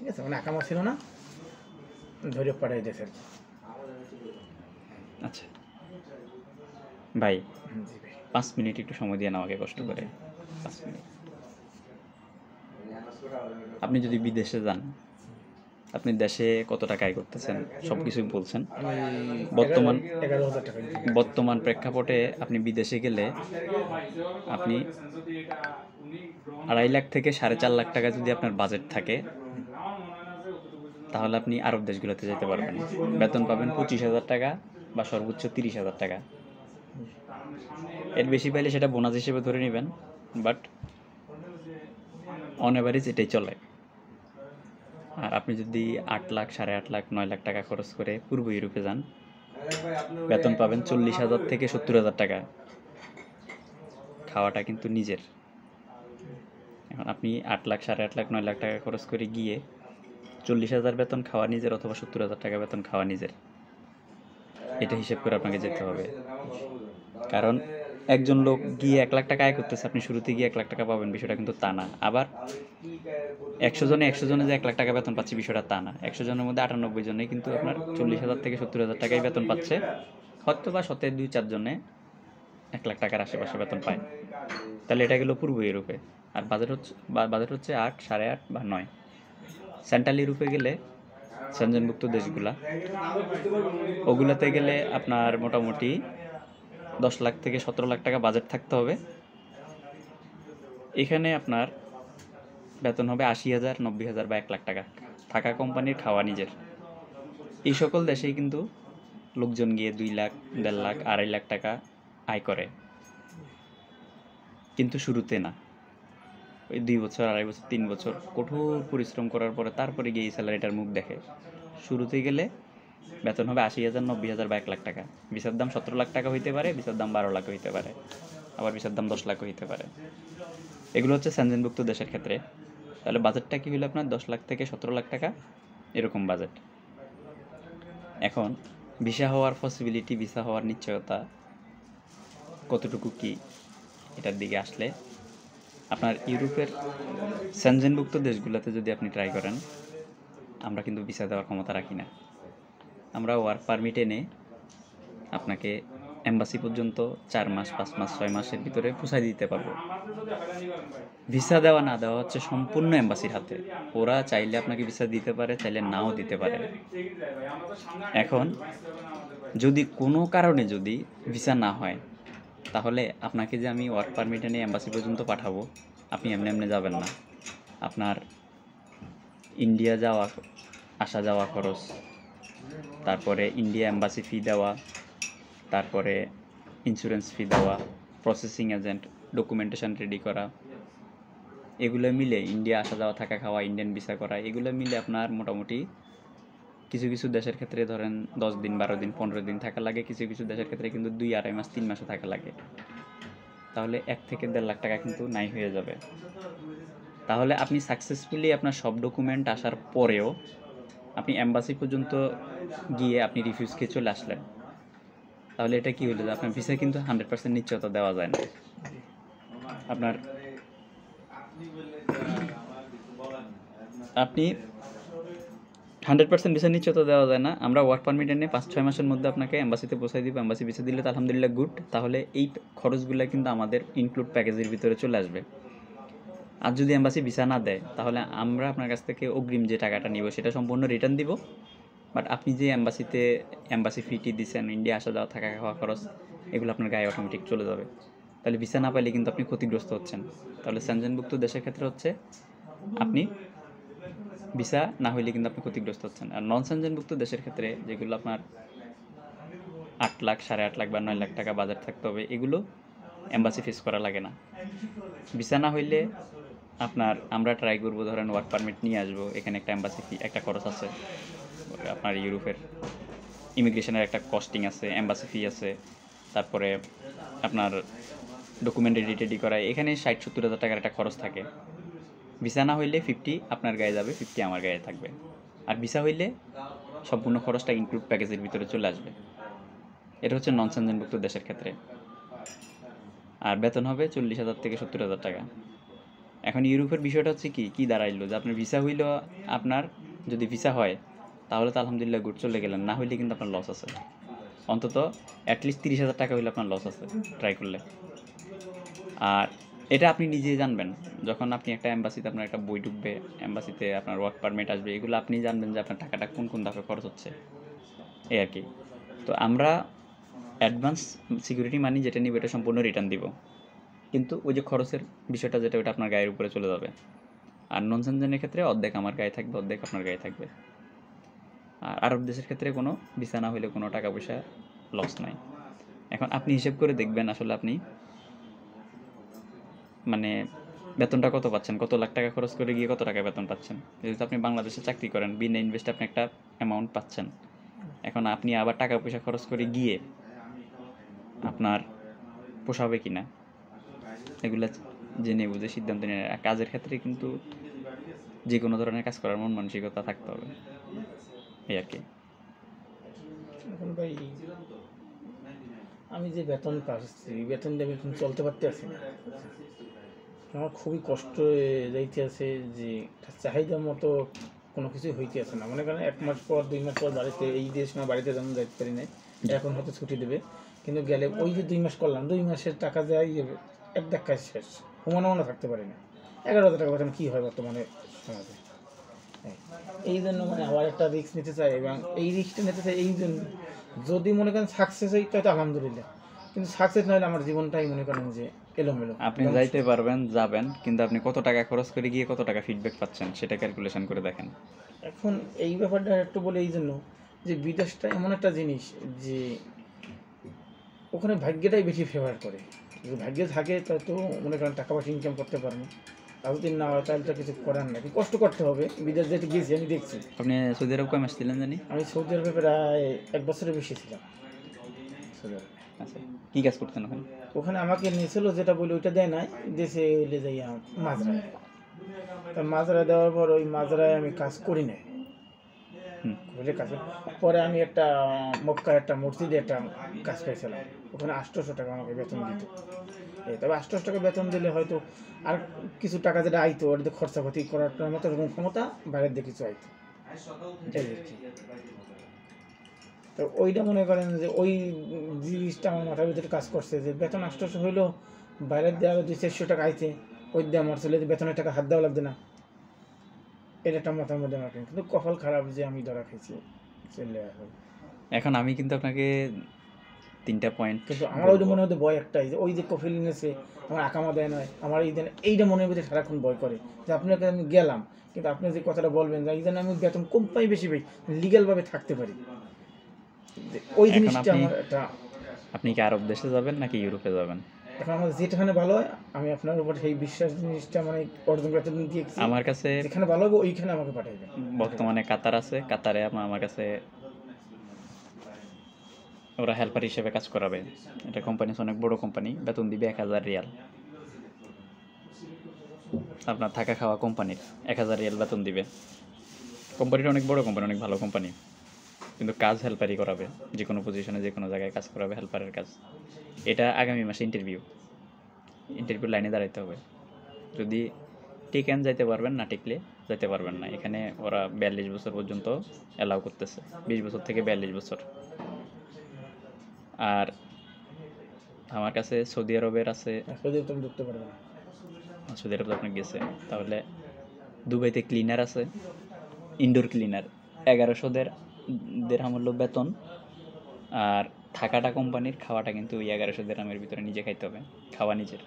ঠিক আছে, মানে আকামা ছিল না, ধরে পাঠাই দিয়েছে আর কি। আচ্ছা ভাই, জি ভাই। 5 মিনিট একটু সময় দিয়ে আমাকে কষ্ট করে। 5 মিনিট। আপনি যদি বিদেশে যান, আপনি দেশে কত টাকা আয় করতেছেন সব কিছুই বলছেন। আমি বর্তমান 11,000 টাকা ইনকাম করছি। বর্তমান প্রেক্ষাপটে আপনি বিদেশে গেলে আপনি 2.5 লাখ থেকে 4.5 লাখ টাকা যদি আপনার বাজেট থাকে, তাহলে আপনি আরব দেশগুলোতে যেতে পারবেন। বেতন পাবেন 25,000 টাকা বা সর্বোচ্চ 30,000 টাকা। এর বেশি পাইলে সেটা বোনাস হিসেবে ধরে নেবেন, বাট অন অ্যাভারেজ এটাই চলে। আর আপনি যদি 8 লাখ, 8.5 লাখ, 9 লাখ টাকা খরচ করে পূর্ব ইউরোপে যান, বেতন পাবেন 40,000 থেকে 70,000 টাকা। খাওয়াটা কিন্তু নিজের। এখন আপনি 8 লাখ, 8.5 লাখ, 9 লাখ টাকা খরচ করে গিয়ে 40,000 বেতন খাওয়া নিজের, অথবা 70,000 টাকা বেতন খাওয়া নিজের, এটা হিসেব করে আপনাকে যেতে হবে। কারণ একজন লোক গিয়ে 1 লাখ টাকা আয় করতেছে, আপনি শুরুতে গিয়ে 1 লাখ টাকা পাবেন, বিষয়টা কিন্তু তা না। আবার 100 জনে যে 1 লাখ টাকা বেতন পাচ্ছে, বিষয়টা তা না। 100 জনের মধ্যে 98 জনেই কিন্তু আপনার 40,000 থেকে 70,000 টাকাই বেতন পাচ্ছে, হয়তো বা 2-4 জনে 1 লাখ টাকার আশেপাশে বেতন পায়। তাহলে এটা গেল পূর্ব ইউরোপে। আর বাজেট হচ্ছে 8, 8.5 বা 9। সেন্ট্রাল ইউরোপে গেলে, সেনজেনভুক্ত দেশগুলা, ওগুলাতে গেলে আপনার মোটামুটি 10 লাখ থেকে 17 লাখ টাকা বাজেট থাকতে হবে। এখানে আপনার বেতন হবে 80,000, 90,000 বা 1 লাখ টাকা, থাকা কোম্পানির, খাওয়া নিজের। এই সকল দেশেই কিন্তু লোকজন গিয়ে 2 লাখ, 1.5 লাখ, 2.5 লাখ টাকা আয় করে, কিন্তু শুরুতে না। ওই 2 বছর, 2.5 বছর, 3 বছর কঠোর পরিশ্রম করার পরে তারপরে গিয়ে এই স্যালারিটার মুখ দেখে। শুরুতে গেলে বেতন হবে 80,000, 90,000 বা 1 লাখ টাকা। ভিসার দাম 17 লাখ টাকা হইতে পারে, ভিসার দাম 12 লাখ হইতে পারে, আবার ভিসার দাম 10 লাখ হইতে পারে। এগুলো হচ্ছে সেনজেনভুক্ত দেশের ক্ষেত্রে। তাহলে বাজেটটা কি হলো আপনার? 10 লাখ থেকে 17 লাখ টাকা, এরকম বাজেট। এখন ভিসা হওয়ার পসিবিলিটি, ভিসা হওয়ার নিশ্চয়তা কতটুকু কি, এটার দিকে আসলে আপনার ইউরোপের সেনজেনভুক্ত দেশগুলোতে যদি আপনি ট্রাই করেন, আমরা কিন্তু ভিসা দেওয়ার ক্ষমতা রাখি না। আমরা ওয়ার্ক পারমিট এনে আপনাকে এম্বাসি পর্যন্ত 4 মাস, 5 মাস, 6 মাসের ভিতরে পৌঁছায় দিতে পারবো। ভিসা দেওয়া না দেওয়া হচ্ছে সম্পূর্ণ এম্বাসির হাতে। ওরা চাইলে আপনাকে ভিসা দিতে পারে, চাইলে নাও দিতে পারে। এখন যদি কোনো কারণে যদি ভিসা না হয়, তাহলে আপনাকে যে আমি ওয়ার্ক পারমিট এনে এম্বাসি পর্যন্ত পাঠাবো, আপনি এমনি এমনি যাবেন না। আপনার ইন্ডিয়া যাওয়া, আসা যাওয়া খরচ, তারপরে ইন্ডিয়া এম্বাসি ফি দেওয়া, তারপরে ইন্স্যুরেন্স ফি দেওয়া, প্রসেসিং এজেন্ট, ডকুমেন্টেশন রেডি করা, এগুলো মিলে, ইন্ডিয়া আসা যাওয়া, থাকা খাওয়া, ইন্ডিয়ান ভিসা করা, এগুলো মিলে আপনার মোটামুটি কিছু কিছু দেশের ক্ষেত্রে ধরেন 10 দিন, 12 দিন, 15 দিন থাকা লাগে। কিছু কিছু দেশের ক্ষেত্রে কিন্তু 2-2.5 মাস, 3 মাসও থাকা লাগে। তাহলে 1 থেকে 1.5 লাখ টাকা কিন্তু নাই হয়ে যাবে। তাহলে আপনি সাকসেসফুলি আপনার সব ডকুমেন্ট আসার পরেও আপনি এম্বাসি পর্যন্ত গিয়ে আপনি রিফিউজ খেয়ে চলে আসলেন, তাহলে এটা কি হলো যে আপনার ভিসা কিন্তু 100% নিশ্চয়তা দেওয়া যায় না। আপনার আপনি 100% ভিসা নিশ্চয়তা দেওয়া যায় না। আমরা ওয়ার্ক পারমিট এনে 5-6 মাসের মধ্যে আপনাকে এম্বাসিতে পৌঁছাই দিব। এম্বাসি ভিসা দিলে তো আলহামদুলিল্লাহ গুড। তাহলে এই খরচগুলো কিন্তু আমাদের ইনক্লুড প্যাকেজের ভিতরে চলে আসবে। আর যদি এম্বাসি ভিসা না দেয়, তাহলে আমরা আপনার কাছ থেকে অগ্রিম যে টাকাটা নিব সেটা সম্পূর্ণ রিটার্ন দিব। বাট আপনি যে এম্বাসি ফিটি দিচ্ছেন, ইন্ডিয়া আসা যাওয়া, থাকা খাওয়া খরচ, এগুলো আপনার গায়ে অটোমেটিক চলে যাবে। তাহলে ভিসা না পাইলে কিন্তু আপনি ক্ষতিগ্রস্ত হচ্ছেন। তাহলে সেনজেনভুক্ত দেশের ক্ষেত্রে হচ্ছে আপনি ভিসা না হইলে কিন্তু আপনি ক্ষতিগ্রস্ত হচ্ছেন। আর নন সেনজেনভুক্ত দেশের ক্ষেত্রে, যেগুলো আপনার 8 লাখ, 8.5 লাখ বা 9 লাখ টাকা বাজেট থাকতে হবে, এগুলো এম্বাসি ফেস করা লাগে না। ভিসা না হইলে আমরা ট্রাই করবো, ধরেন ওয়ার্ক পারমিট নিয়ে আসবো, এখানে একটা এম্বাসি ফি, একটা খরচ আছে। আপনার ইউরোপের ইমিগ্রেশনের একটা কস্টিং আছে, এম্বাসি ফি আছে, তারপরে আপনার ডকুমেন্ট রেডি করায় এখানে 60-70 হাজার টাকার একটা খরচ থাকে। ভিসা না হইলে 50 আপনার গায়ে যাবে, 50 আমার গায়ে থাকবে। আর ভিসা হইলে সম্পূর্ণ খরচটা ইনক্লুড প্যাকেজের ভিতরে চলে আসবে। এটা হচ্ছে নন সেনজেনভুক্ত দেশের ক্ষেত্রে। আর বেতন হবে 40,000 থেকে 70,000 টাকা। এখন ইউরোপের বিষয়টা হচ্ছে কি দাঁড়াইলো যে আপনার ভিসা হইলো, আপনার যদি ভিসা হয় তাহলে তো আলহামদুলিল্লাহ গুড চলে গেলেন, না হইলে কিন্তু আপনার লস আছে। অন্তত অ্যাটলিস্ট 30,000 টাকা হইলে আপনার লস আছে ট্রাই করলে। আর এটা আপনি নিজেই জানবেন যখন আপনি একটা এম্বাসিতে আপনার একটা বই ঢুকবে, এম্বাসিতে আপনার ওয়ার্ক পারমিট আসবে, এগুলো আপনি জানবেন যে আপনার টাকাটা কোন কোন ধাপে খরচ হচ্ছে, এই আর কি। তো আমরা অ্যাডভান্স সিকিউরিটি মানি যেটা নিব এটা সম্পূর্ণ রিটার্ন দিব, কিন্তু ওই যে খরচের বিষয়টা যেটা ওটা আপনার গায়ের উপরে চলে যাবে। আর নন সেনজেনের ক্ষেত্রে অর্ধেক আমার গায়ে থাকবে, অর্ধেক আপনার গায়ে থাকবে। আর আরব দেশের ক্ষেত্রে কোনো ভিসা না হইলে কোনো টাকা পয়সা লস নাই। এখন আপনি হিসেব করে দেখবেন আসলে আপনি মানে বেতনটা কত পাচ্ছেন, কত লাখ টাকা খরচ করে গিয়ে কত টাকা বেতন পাচ্ছেন। যেহেতু আপনি বাংলাদেশে চাকরি করেন, বিনা ইনভেস্টে আপনি একটা অ্যামাউন্ট পাচ্ছেন। এখন আপনি আবার টাকা পয়সা খরচ করে গিয়ে আপনার পোষাবে কি না এগুলো জেনে বুঝে সিদ্ধান্ত নিয়ে কাজের ক্ষেত্রে কিন্তু যে কোনো ধরনের কাজ করার মন মানসিকতা থাকতে হবে, এই আর কি। এখন ভাই আমি যে বেতন পাচ্ছি, এই বেতন দিয়ে আমি এখন চলতে পারতেছি না। আমার খুবই কষ্ট যাইতে আছে যে চাহিদা মতো কোনো কিছুই হইতে আছে না। মনে করেন 1 মাস পর 2 মাস পর বাড়িতে, এই যে সময় বাড়িতে যেমন যাইতে পারি না, এখন হয়তো ছুটি দেবে, কিন্তু গেলে ওই যে 2 মাস করলাম, 2 মাসের টাকা যায় এক ধাক্কায় শেষ, ঘুমানো থাকতে পারি না। 11,000 টাকা বেতন কী হয় বর্তমানে সমাজে? হ্যাঁ, এই জন্য মানে আবার একটা রিস্ক নিতে চাই, এবং এই রিস্কটা নিতে চাই এই জন্য, যদি মনে করেন সাকসেস হই তাই তো আলহামদুলিল্লাহ, কিন্তু সাকসেস না হলে আমার জীবনটাই মনে করেন যে এলোমেলো। আপনি যাইতে পারবেন, যাবেন, কিন্তু আপনি কত টাকা খরচ করে গিয়ে কত টাকা ফিডব্যাক পাচ্ছেন সেটা ক্যালকুলেশন করে দেখেন। এখন এই ব্যাপারটা একটু বলে এই জন্য যে বিদেশটা এমন একটা জিনিস যে ওখানে ভাগ্যটাই বেশি ফেভার করে। যদি ভাগ্যে থাকে তাই তো মনে করেন টাকা পয়সা ইনকাম করতে পারবো, আর যদি না হয় তাহলে তো কিছু করার নাই, কষ্ট করতে হবে। বিদেশ যেতে গিয়েছি আমি দেখছি। আপনি সৌদি আরব কয় মাস ছিলেন জানি? আমি সৌদি আরবে প্রায় 1 বছরের বেশি ছিলাম সৌদি আরবে। আচ্ছা, কী কাজ করতেন ওখানে? ওখানে আমাকে নিয়েছিল, যেটা বলি ওইটা দেয় নাই, দেশে এলে যাইয়া মাজরায়। তা মাজরায় দেওয়ার পর ওই মাজরায় আমি কাজ করি নাই, হুম। বুঝলে কাজ পরে আমি একটা মক্কা একটা মসজিদে একটা কাজ পেয়েছিলাম, ওখানে 800 টাকা আমাকে বেতন দিত। তবে 800 টাকা বেতন দিলে হয়তো আর কিছু টাকা যেটা আইতো ওটা খরচাপাতি করার মতো এরকম ক্ষমতা বাইরের দিয়ে কিছু আইতো, এই আর কি। তো ওইটা মনে করেন যে ওই জিনিসটা আমার মাথার ভিতরে কাজ করছে যে বেতন 800 হইলেও বাইরের দিয়ে আরো 200-400 টাকা আইতে, ওই দিয়ে আমার ছেলে বেতনের টাকা হাত দেওয়া লাগবে না, এটা একটা মাথার মধ্যে আমার। কিন্তু কপাল খারাপ যে আমি ধরা খাইছি চলে এখন। এখন আমি কিন্তু আপনাকে 3টা পয়েন্ট, কিন্তু আমার ওই মনে হতে ভয় একটাই যে ওই যে কফিল এনেছে আমার আকামা দেয় নয়, আমার এই দেন এইটা মনের ভিতরে সারাক্ষণ ভয় করে যে আপনাকে আমি গেলাম, কিন্তু আপনি যে কথাটা বলবেন যে এই জন্য আমি বেতন কম পাই বেশি পাই, লিগ্যালভাবে থাকতে পারি, ওই এখন জিনিসটা আপনি আমার একটা। আপনি কি আরব দেশে যাবেন নাকি ইউরোপে যাবেন? এখন আমার যেখানে ভালো হয় আমি আপনার উপর সেই বিশ্বাস জিনিসটা মানে অর্জন করতে দিয়েছি, আমার কাছে যেখানে ভালো হবে ওইখানে আমাকে পাঠাইবেন। বর্তমানে কাতার আছে, কাতারে আমার কাছে ওরা হেল্পার হিসেবে কাজ করাবে। এটা কোম্পানি অনেক বড় কোম্পানি, বেতন দিবে 1,000 রিয়াল। আপনার থাকা খাওয়া কোম্পানির 1,000 রিয়াল বেতন দিবে। কোম্পানিটা অনেক বড় কোম্পানি, অনেক ভালো কোম্পানি, কিন্তু কাজ হেল্পারই করাবে। যে কোনো পজিশনে যে কোনো জায়গায় কাজ করাবে, হেল্পারের কাজ। এটা আগামী মাসে ইন্টারভিউ লাইনে দাঁড়াইতে হবে। যদি টিকেন যাইতে পারবেন, না টিকলে যাইতে পারবেন না। এখানে ওরা 42 বছর পর্যন্ত অ্যালাউ করতেছে, 20 বছর থেকে 42 বছর। আর আমার কাছে সৌদি আরবের আছে, আসলে তুমি ঢুকতে পারবে না। সৌদি আরব আপনি গেছে, তাহলে দুবাইতে ক্লিনার আছে, ইনডোর ক্লিনার, 1100 দেরহাম হলো বেতন। আর থাকাটা কোম্পানির, খাওয়াটা কিন্তু ওই 1100 দেরহামের ভিতরে নিজে খাইতে হবে, খাওয়া নিজের,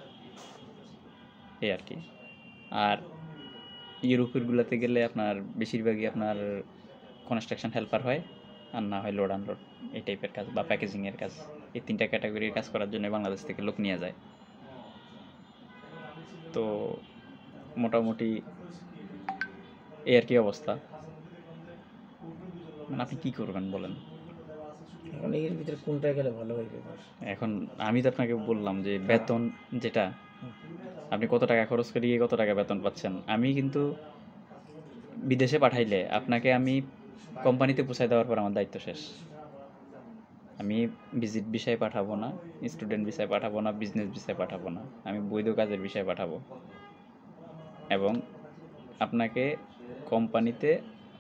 এই আর কি। আর ইউরোপেরগুলোতে গেলে আপনার বেশিরভাগই আপনার কনস্ট্রাকশন হেল্পার হয়, আর না হয় লোড আনলোড এই টাইপের কাজ বা প্যাকেজিংয়ের কাজ। এই 3টা ক্যাটাগরির কাজ করার জন্য বাংলাদেশ থেকে লোক নিয়ে যায়। তো মোটামুটি এই আর কি অবস্থা। মানে আপনি কী করবেন বলেন? এখন এর ভিতরে কোনটায় গেলে ভালো হবে? এখন আমি তো আপনাকে বললাম যে বেতন যেটা, আপনি কত টাকা খরচ করে গিয়ে কত টাকা বেতন পাচ্ছেন। আমি কিন্তু বিদেশে পাঠাইলে আপনাকে আমি কোম্পানিতে পৌঁছায় দেওয়ার পর আমার দায়িত্ব শেষ। আমি ভিজিট ভিসায় পাঠাবো না, স্টুডেন্ট ভিসায় পাঠাবো না, বিজনেস ভিসায় পাঠাবো না, আমি বৈধ কাজের বিষয়ে পাঠাবো। এবং আপনাকে কোম্পানিতে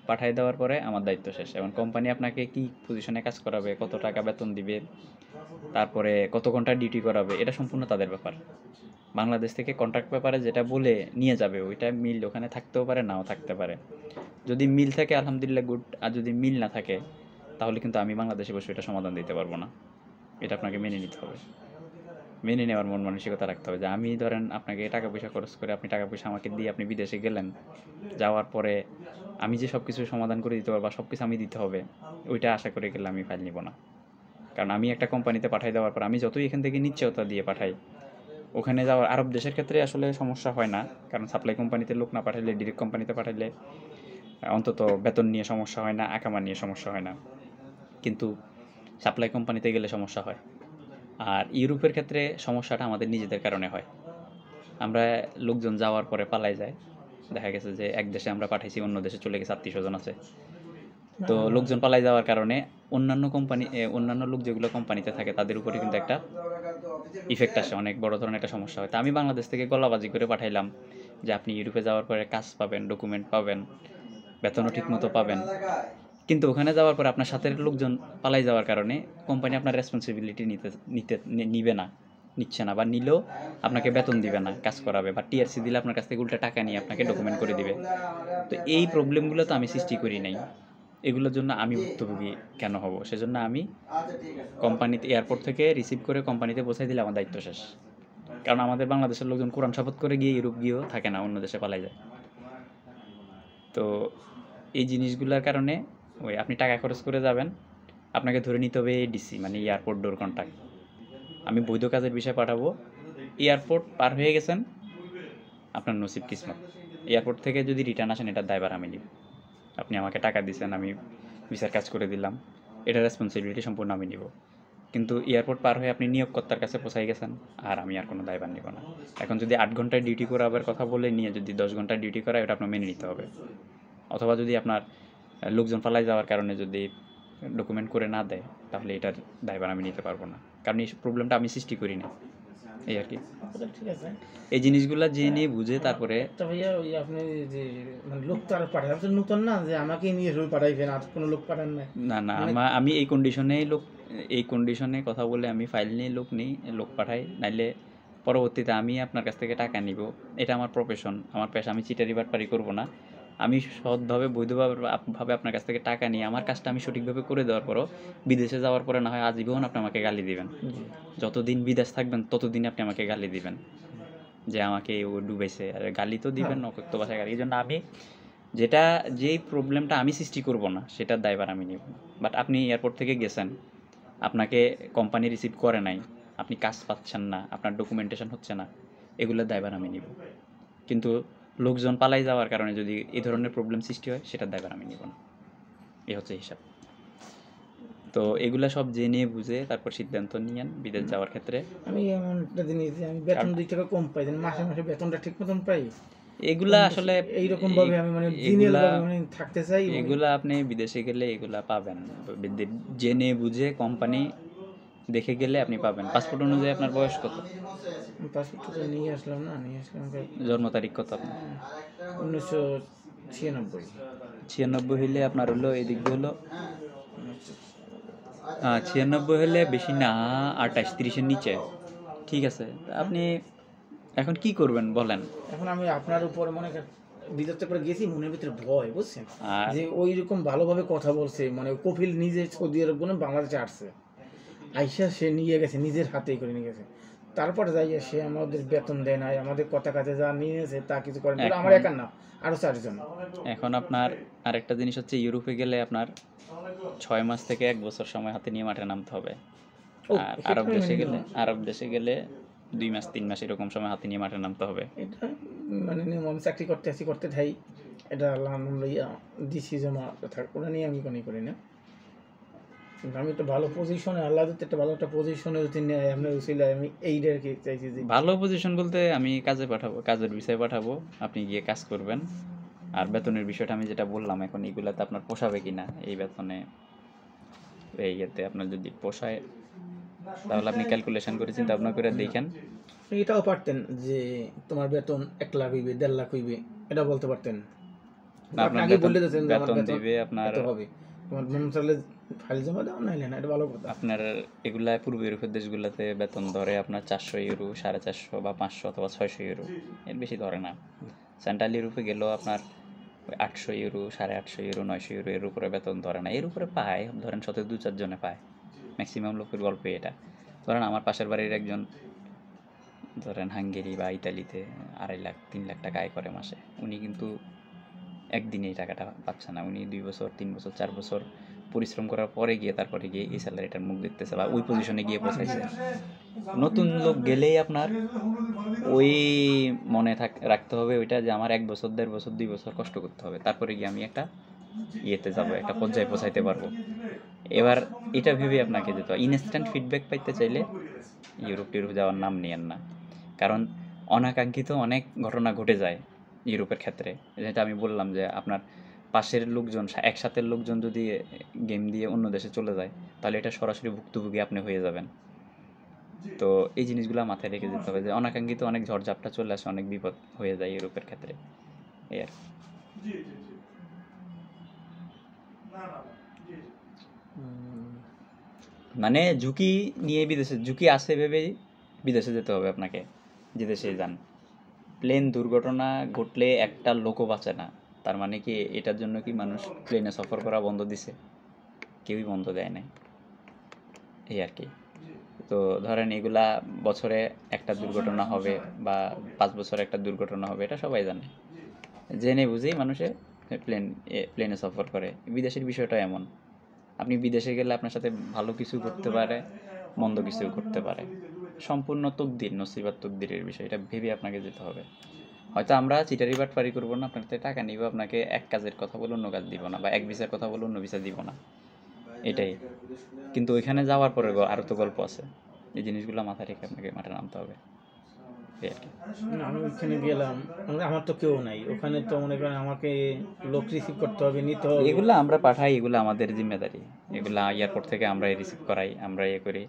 পাঠাই দেওয়ার পরে আমার দায়িত্ব শেষ। এবং কোম্পানি আপনাকে কি পজিশনে কাজ করাবে, কত টাকা বেতন দিবে, তারপরে কত ঘন্টা ডিউটি করাবে, এটা সম্পূর্ণ তাদের ব্যাপার। বাংলাদেশ থেকে কন্ট্রাক্ট পেপারে যেটা বলে নিয়ে যাবে ওইটা মিল ওখানে থাকতেও পারে, নাও থাকতে পারে। যদি মিল থাকে আলহামদুলিল্লাহ গুড, আর যদি মিল না থাকে তাহলে কিন্তু আমি বাংলাদেশে বসে এটা সমাধান দিতে পারবো না। এটা আপনাকে মেনে নিতে হবে, মেনে নেওয়ার মন মানসিকতা রাখতে হবে যে আমি ধরেন আপনাকে টাকা পয়সা খরচ করে আপনি টাকা পয়সা আমাকে দিয়ে আপনি বিদেশে গেলেন, যাওয়ার পরে আমি যে সব কিছু সমাধান করে দিতে পারবো বা সব কিছু আমি দিতে হবে, ওইটা আশা করে গেলে আমি ফাইল নিব না। কারণ আমি একটা কোম্পানিতে পাঠাই দেওয়ার পর আমি যতই এখান থেকে নিশ্চয়তা দিয়ে পাঠাই, ওখানে যাওয়ার আরব দেশের ক্ষেত্রে আসলে সমস্যা হয় না, কারণ সাপ্লাই কোম্পানিতে লোক না পাঠাইলে ডিরেক্ট কোম্পানিতে পাঠাইলে অন্তত বেতন নিয়ে সমস্যা হয় না, আকামা নিয়ে সমস্যা হয় না। কিন্তু সাপ্লাই কোম্পানিতে গেলে সমস্যা হয়। আর ইউরোপের ক্ষেত্রে সমস্যাটা আমাদের নিজেদের কারণে হয়। আমরা লোকজন যাওয়ার পরে পালাই যায়, দেখা গেছে যে এক দেশে আমরা পাঠাইছি, অন্য দেশে চলে গেছে, আত্মীয় স্বজন আছে, তো লোকজন পালাই যাওয়ার কারণে অন্যান্য লোক যেগুলো কোম্পানিতে থাকে তাদের উপরে কিন্তু একটা ইফেক্ট আসে, অনেক বড় ধরনের একটা সমস্যা হয়। তা আমি বাংলাদেশ থেকে গলাবাজি করে পাঠাইলাম যে আপনি ইউরোপে যাওয়ার পরে কাজ পাবেন, ডকুমেন্ট পাবেন, বেতনও ঠিকমতো পাবেন, কিন্তু ওখানে যাওয়ার পরে আপনার সাথে লোকজন পালাই যাওয়ার কারণে কোম্পানি আপনার রেসপন্সিবিলিটি নিবে না, নিচ্ছে না, বা নিলেও আপনাকে বেতন দিবে না, কাজ করাবে, বা টিআরসি দিলে আপনার কাছ থেকে উল্টা টাকা নিয়ে আপনাকে ডকুমেন্ট করে দিবে। তো এই প্রবলেমগুলো তো আমি সৃষ্টি করি নাই, এগুলোর জন্য আমি ভুক্তভোগী কেন হব? সেজন্য আমি কোম্পানিতে এয়ারপোর্ট থেকে রিসিভ করে কোম্পানিতে পৌঁছাই দিলে আমার দায়িত্ব শেষ। কারণ আমাদের বাংলাদেশের লোকজন কোরআন শপথ করে গিয়ে ইউরোপ গিয়েও থাকে না, অন্য দেশে পালাই যায়। তো এই জিনিসগুলোর কারণে ওই আপনি টাকা খরচ করে যাবেন, আপনাকে ধরে নিতে হবে এডিসি মানে এয়ারপোর্ট ডোর কন্ট্যাক্ট। আমি বৈধ কাজের বিষয়ে পাঠাবো, এয়ারপোর্ট পার হয়ে গেছেন, আপনার নসিব কিসমত। এয়ারপোর্ট থেকে যদি রিটার্ন আসেন এটার দায়ভার আমি নিব। আপনি আমাকে টাকা দিয়েছেন, আমি ভিসার কাজ করে দিলাম, এটার রেসপন্সিবিলিটি সম্পূর্ণ আমি নিব। কিন্তু এয়ারপোর্ট পার হয়ে আপনি নিয়োগকর্তার কাছে পৌঁছাই গেছেন, আর আমি আর কোনো দায়ভার নিব না। এখন যদি 8 ঘন্টায় ডিউটি করাবার কথা বলে নিয়ে যদি 10 ঘন্টা ডিউটি করায়, ওটা আপনার মেনে নিতে হবে। অথবা যদি আপনার লোকজন পালাই যাওয়ার কারণে যদি ডকুমেন্ট করে না দেয়, তাহলে এটার দায়ভার আমি নিতে পারবো না, কারণ এই প্রবলেমটা আমি সৃষ্টি করি না, এই আর কি। ওটা ঠিক আছে। এই জিনিসগুলো জেনে বুঝে তারপরে তা ভাইয়া ওই আপনি যে মানে লোক তো আর পাঠায়, আপনি তো নতুন না যে আমাকেই নিয়ে শুধু পাঠাইবেন আর কোনো লোক পাঠান না। না না মানে আমি এই কন্ডিশনে কথা বলে আমি ফাইল নিয়ে লোক পাঠাই, নাইলে পরবর্তীতে আমি আপনার কাছ থেকে টাকা নিব। এটা আমার প্রফেশন, আমার পেশা, আমি চিটারি বাটপারি করব না। আমি সৎভাবে বৈধভাবে আপনার কাছ থেকে টাকা নিয়ে আমার কাজটা আমি সঠিকভাবে করে দেওয়ার পরও বিদেশে যাওয়ার পরে না হয় আজীবন আপনি আমাকে গালি দিবেন। যতদিন বিদেশ থাকবেন ততদিন আপনি আমাকে গালি দিবেন যে আমাকে ও ডুবেছে, আর গালি তো দিবেন, অকথ্য ভাষায় গালি। এই জন্য আমি যেই প্রবলেমটা আমি সৃষ্টি করব না সেটার দায়ভার আমি নিব। বাট আপনি এয়ারপোর্ট থেকে গেছেন, আপনাকে কোম্পানি রিসিভ করে নাই, আপনি কাজ পাচ্ছেন না, আপনার ডকুমেন্টেশন হচ্ছে না, এগুলোর দায়ভার আমি নিব। কিন্তু লোকজন পালাই যাওয়ার কারণে যদি এই ধরনের প্রবলেম সৃষ্টি হয়, সেটার দায়ভার আমি নিব না। এই হচ্ছে হিসাব। তো এগুলা সব জেনে বুঝে তারপর সিদ্ধান্ত নিয়েন বিদেশ যাওয়ার ক্ষেত্রে। আমি এমন একটা জিনিস যে আমি বেতন 2 টাকা কম পাই, যেন মাসে মাসে বেতনটা ঠিক মতন পাই। এগুলা আসলে এইরকম ভাবে আমি মানে জিনিয়াল ভাবে মানে থাকতে চাই। এগুলা আপনি বিদেশে গেলে এগুলা পাবেন, জেনে বুঝে কোম্পানি দেখে গেলে আপনি পাবেন। পাসপোর্ট অনুযায়ী আপনার বয়স কত? পাসপোর্টটা নিয়ে আসলাম না, নিয়ে আসলাম জন্ম তারিখ কত আপনার? 1996। 96 হইলে আপনার হলো এদিক দিয়ে হলো 96 হলে বেশি না, 28-30-এর নিচে। ঠিক আছে, তা আপনি এখন কি করবেন বলেন? এখন আমি আপনার উপর মনে করেন বিদেশে করে গেছি, মনের ভিতরে ভয়, বুঝছেন, আর যে ওই রকম ভালোভাবে কথা বলছে, মানে কপিল নিজে সৌদি আরব বলে বাংলাদেশে আসছে, আইসা সে নিয়ে গেছে, নিজের হাতেই করে নিয়ে গেছে। তারপরে যাইয়া সে আমাদের বেতন দেয় নাই, আমাদের কথা কাজে যা নিয়েছে তা কিছু করেন, আমার একার না, আরো 4 জন। এখন আপনার আরেকটা জিনিস হচ্ছে, ইউরোপে গেলে আপনার 6 মাস থেকে 1 বছর সময় হাতে নিয়ে মাঠে নামতে হবে। আর আরব দেশে গেলে 2 মাস 3 মাস এরকম সময় হাতে নিয়ে মাঠে নামতে হবে। এটা মানে নিয়ম, আমি চাকরি করতে থাই, এটা আল্লাহ লইয়া দিছি জমা থাক, ওটা নিয়ে আমি কোনো করি না। কিন্তু আমি একটা ভালো পজিশনে, আল্লাহ যদি একটা ভালো একটা পজিশনে যদি নেয় আপনার উচিলায়, আমি এইটা আর কি চাইছি যে ভালো পজিশন বলতে আমি কাজের বিষয়ে পাঠাবো, আপনি গিয়ে কাজ করবেন। আর বেতনের বিষয়টা আমি যেটা বললাম, এখন এগুলাতে আপনার পোষাবে কিনা, এই বেতনে এই ইয়েতে আপনার যদি পোষায় তাহলে আপনি ক্যালকুলেশন করে চিন্তা ভাবনা করে দেখেন এটাও পারতেন যে তোমার বেতন 1 লাখ হইবে 1.5 লাখ হইবে, এটা বলতে পারতেন। না, আপনি আপনার আগে বেতন বলে দিয়েছেন যে আমার বেতন বেতন দিবে আপনার এত হবে, তোমার মন চাইলে ফাইল জমা দাও, নাইলে না, এটা ভালো কথা। আপনার এগুলা পূর্ব ইউরোপের দেশগুলোতে বেতন ধরে আপনার 400 ইউরো, 450, বা 500 অথবা 600 ইউরো, এর বেশি ধরে না। সেন্ট্রাল ইউরোপে গেলেও আপনার ওই 800 ইউরো, 850 ইউরো, 900 ইউরো এর উপরে বেতন ধরে না। এর উপরে পায় ধরেন শত 2-4 জনে পায়, ম্যাক্সিমাম লোকের গল্প এটা। ধরেন আমার পাশের বাড়ির একজন ধরেন হাঙ্গেরি বা ইতালিতে 2.5 লাখ 3 লাখ টাকা আয় করে মাসে। উনি কিন্তু একদিনে এই টাকাটা পাচ্ছে না, উনি 2 বছর 3 বছর 4 বছর পরিশ্রম করার পরে গিয়ে তারপরে গিয়ে এই স্যালারিটার মুখ দেখতেছে বা ওই পজিশনে গিয়ে পৌঁছাইছে। নতুন লোক গেলেই আপনার ওই মনে রাখতে হবে ওইটা যে আমার 1 বছর 1.5 বছর 2 বছর কষ্ট করতে হবে, তারপরে গিয়ে আমি একটা ইয়েতে যাব, একটা পর্যায়ে পৌঁছাইতে পারবো। এবার এটা ভেবে আপনাকে যেতে হয়। ইনস্ট্যান্ট ফিডব্যাক পাইতে চাইলে ইউরোপ টিউরোপ যাওয়ার নাম নিয়েন না, কারণ অনাকাঙ্ক্ষিত অনেক ঘটনা ঘটে যায় ইউরোপের ক্ষেত্রে। যেটা আমি বললাম যে আপনার পাশের লোকজন, একসাথে লোকজন যদি গেম দিয়ে অন্য দেশে চলে যায়, তাহলে এটা সরাসরি ভুক্তভোগী আপনি হয়ে যাবেন। তো এই জিনিসগুলো মাথায় রেখে যেতে হবে যে অনাকাঙ্ক্ষিত অনেক ঝড়ঝাপটা চলে আসে, অনেক বিপদ হয়ে যায় ইউরোপের ক্ষেত্রে, এই আর কি। মানে ঝুঁকি নিয়ে বিদেশে, ঝুঁকি আছে ভেবেই বিদেশে যেতে হবে আপনাকে, যে দেশে যান। প্লেন দুর্ঘটনা ঘটলে একটা লোকও বাঁচে না, তার মানে কি এটার জন্য কি মানুষ প্লেনে সফর করা বন্ধ দিছে? কেউই বন্ধ দেয় নাই, এই আর কি। তো ধরেন এগুলা বছরে একটা দুর্ঘটনা হবে বা 5 বছরে একটা দুর্ঘটনা হবে, এটা সবাই জানে। জেনে বুঝেই মানুষে প্লেনে সফর করে। বিদেশের বিষয়টা এমন, আপনি বিদেশে গেলে আপনার সাথে ভালো কিছু করতে পারে, মন্দ কিছু করতে পারে, সম্পূর্ণ তকদির, নসিবাত তকদিরের বিষয়, এটা ভেবে আপনাকে যেতে হবে। হয়তো আমরা চিটারি বাটপারি করবো না, আপনার থেকে টাকা নিব, আপনাকে এক কাজের কথা বলে অন্য কাজ দিব না, বা এক ভিসার কথা বলে অন্য ভিসা দিব না, এটাই। কিন্তু ওইখানে যাওয়ার পরে আরও তো গল্প আছে, এই জিনিসগুলো মাথায় রেখে আপনাকে মাঠে নামতে হবে, এই আর কি। না, আমি ওইখানে গেলাম, আমার তো কেউ নাই ওখানে, তো মনে করেন আমাকে লোক রিসিভ করতে হবে, নিতে হবে। এগুলো আমরা পাঠাই, এগুলো আমাদের জিম্মেদারি, এগুলো এয়ারপোর্ট থেকে আমরা রিসিভ করাই, আমরা ইয়ে করি।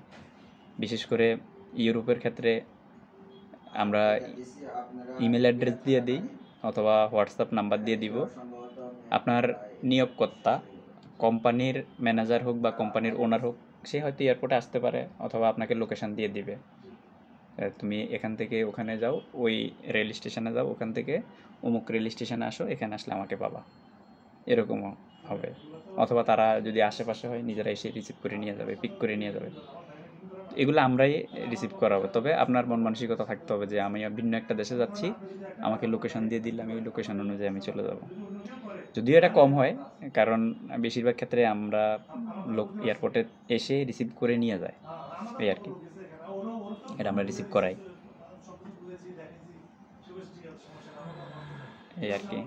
বিশেষ করে ইউরোপের ক্ষেত্রে আমরা ইমেল অ্যাড্রেস দিয়ে দিই অথবা হোয়াটসঅ্যাপ নাম্বার দিয়ে দিব। আপনার নিয়োগকর্তা, কোম্পানির ম্যানেজার হোক বা কোম্পানির ওনার হোক, সে হয়তো এয়ারপোর্টে আসতে পারে অথবা আপনাকে লোকেশান দিয়ে দিবে, তুমি এখান থেকে ওখানে যাও, ওই রেল স্টেশনে যাও, ওখান থেকে অমুক রেল স্টেশনে আসো, এখানে আসলে আমাকে পাবা, এরকমও হবে। অথবা তারা যদি আশেপাশে হয় নিজেরা এসে রিসিভ করে নিয়ে যাবে, পিক করে নিয়ে যাবে। এগুলো আমরাই রিসিভ করাবো, তবে আপনার মন মানসিকতা থাকতে হবে যে আমি ভিন্ন একটা দেশে যাচ্ছি, আমাকে লোকেশন দিয়ে দিলে আমি ওই লোকেশন অনুযায়ী আমি চলে যাব। যদিও এটা কম হয়, কারণ বেশিরভাগ ক্ষেত্রে আমরা লোক এয়ারপোর্টে এসে রিসিভ করে নিয়ে যায়, এই আর কি। এটা আমরা রিসিভ করাই, এই আর কি।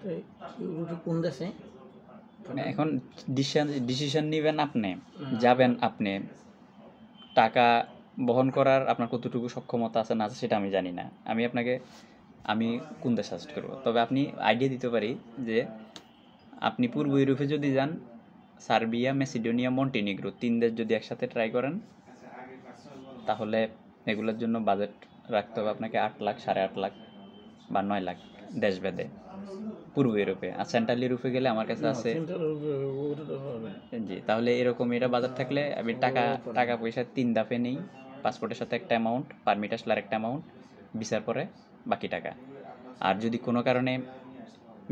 তো ইউরোপে কোন দেশে? এখন ডিসিশন নেবেন আপনি, যাবেন আপনি, টাকা বহন করার আপনার কতটুকু সক্ষমতা আছে না আছে সেটা আমি জানি না। আমি কোন দেশ সাজেস্ট করবো, তবে আপনি আইডিয়া দিতে পারি যে আপনি পূর্ব ইউরোপে যদি যান, সার্বিয়া, মেসিডোনিয়া, মন্টিনিগ্রো 3 দেশ যদি একসাথে ট্রাই করেন, তাহলে এগুলোর জন্য বাজেট রাখতে হবে আপনাকে 8 লাখ, 8.5 লাখ বা 9 লাখ দেশভেদে পূর্ব ইউরোপে। আর সেন্ট্রাল ইউরোপে গেলে আমার কাছে আছে, জি, তাহলে এরকম এটা বাজার থাকলে আমি টাকা পয়সা 3 ধাপে নেই। পাসপোর্টের সাথে একটা অ্যামাউন্ট, পারমিট আসলে আর একটা অ্যামাউন্ট, ভিসার পরে বাকি টাকা। আর যদি কোনো কারণে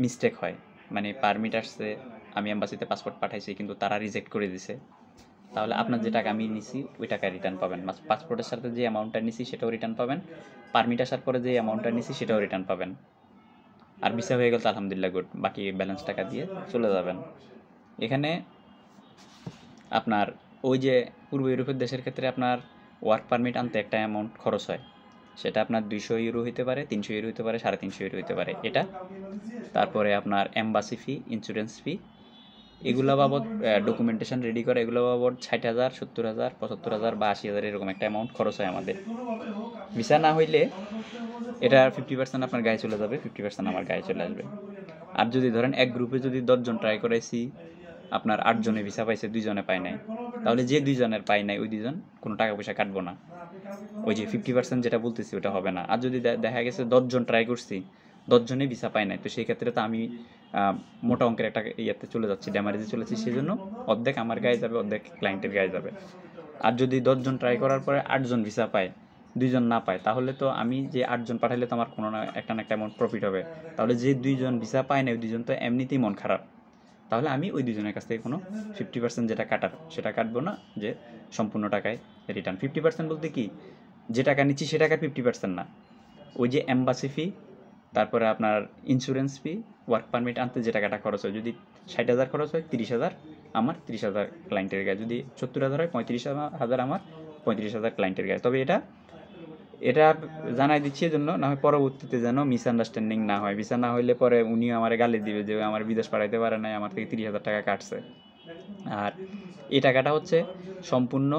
মিস্টেক হয়, মানে পারমিট আসছে, আমি এম্বাসিতে পাসপোর্ট পাঠাইছি কিন্তু তারা রিজেক্ট করে দিছে, তাহলে আপনার যে টাকা আমি নিছি ওই টাকা রিটার্ন পাবেন। পাসপোর্টের সাথে যে অ্যামাউন্টটা নিছি সেটাও রিটার্ন পাবেন, পারমিট আসার পরে যে অ্যামাউন্টটা নিছি সেটাও রিটার্ন পাবেন। আর ভিসা হয়ে গেল তো আলহামদুলিল্লাহ গুড, বাকি ব্যালেন্স টাকা দিয়ে চলে যাবেন। এখানে আপনার ওই যে পূর্ব ইউরোপের দেশের ক্ষেত্রে আপনার ওয়ার্ক পারমিট আনতে একটা অ্যামাউন্ট খরচ হয়, সেটা আপনার 200 ইউরো হইতে পারে, 300 ইউরো হইতে পারে, 350 ইউরো হইতে পারে এটা। তারপরে আপনার এম্বাসি ফি, ইন্স্যুরেন্স ফি, এগুলো বাবদ ডকুমেন্টেশন রেডি করে, এগুলো বাবদ 60,000, 70,000, 75,000 বা 80,000 এরকম একটা অ্যামাউন্ট খরচ হয় আমাদের। ভিসা না হইলে এটা 50% আপনার গায়ে চলে যাবে, 50% আমার গায়ে চলে আসবে। আর যদি ধরেন এক গ্রুপে যদি 10 জন ট্রাই করাইছি, আপনার 8 জনে ভিসা পাইছে, 2 জনে পায় নাই, তাহলে যে 2 জনের পায় নাই ওই 2 জন কোনো টাকা পয়সা কাটবো না, ওই যে 50% যেটা বলতেছি ওটা হবে না। আর যদি দেখা গেছে 10 জন ট্রাই করছি, 10 জনই ভিসা পায় নাই, তো সেই ক্ষেত্রে তো আমি মোটা অঙ্কের একটা ইয়েতে চলে যাচ্ছি, ড্যামারেজে চলেছি, সেই জন্য অর্ধেক আমার গায়ে যাবে, অর্ধেক ক্লায়েন্টের গায়ে যাবে। আর যদি 10 জন ট্রাই করার পরে 8 জন ভিসা পায়, 2 জন না পায়, তাহলে তো আমি যে 8 জন পাঠাইলে তো আমার কোনো না একটা অ্যামাউন্ট প্রফিট হবে। তাহলে যে 2 জন ভিসা পায় না ওই 2 জন তো এমনিতেই মন খারাপ, তাহলে আমি ওই 2 জনের কাছ থেকে কোনো 50% যেটা কাটার সেটা কাটবো না, যে সম্পূর্ণ টাকায় রিটার্ন। 50% বলতে কি, যে টাকা নিচ্ছি সে টাকার 50% না, ওই যে এম্বাসি ফি, তারপরে আপনার ইন্স্যুরেন্স ফি, ওয়ার্ক পারমিট আনতে যে টাকাটা খরচ হয়, যদি 60,000 খরচ হয় 30,000 আমার, 30,000 ক্লায়েন্টের গায়ে, যদি 70,000 হয় 35,000 আমার, 35,000 ক্লায়েন্টের গায়ে। তবে এটা জানাই দিচ্ছি এজন্য, না হয় পরবর্তীতে যেন মিসআন্ডারস্ট্যান্ডিং না হয়, ভিসা না হইলে পরে উনিও আমার গালি দিবে যে আমার বিদেশ পাঠাইতে পারে নাই, আমার থেকে 30,000 টাকা কাটছে। আর এই টাকাটা হচ্ছে সম্পূর্ণ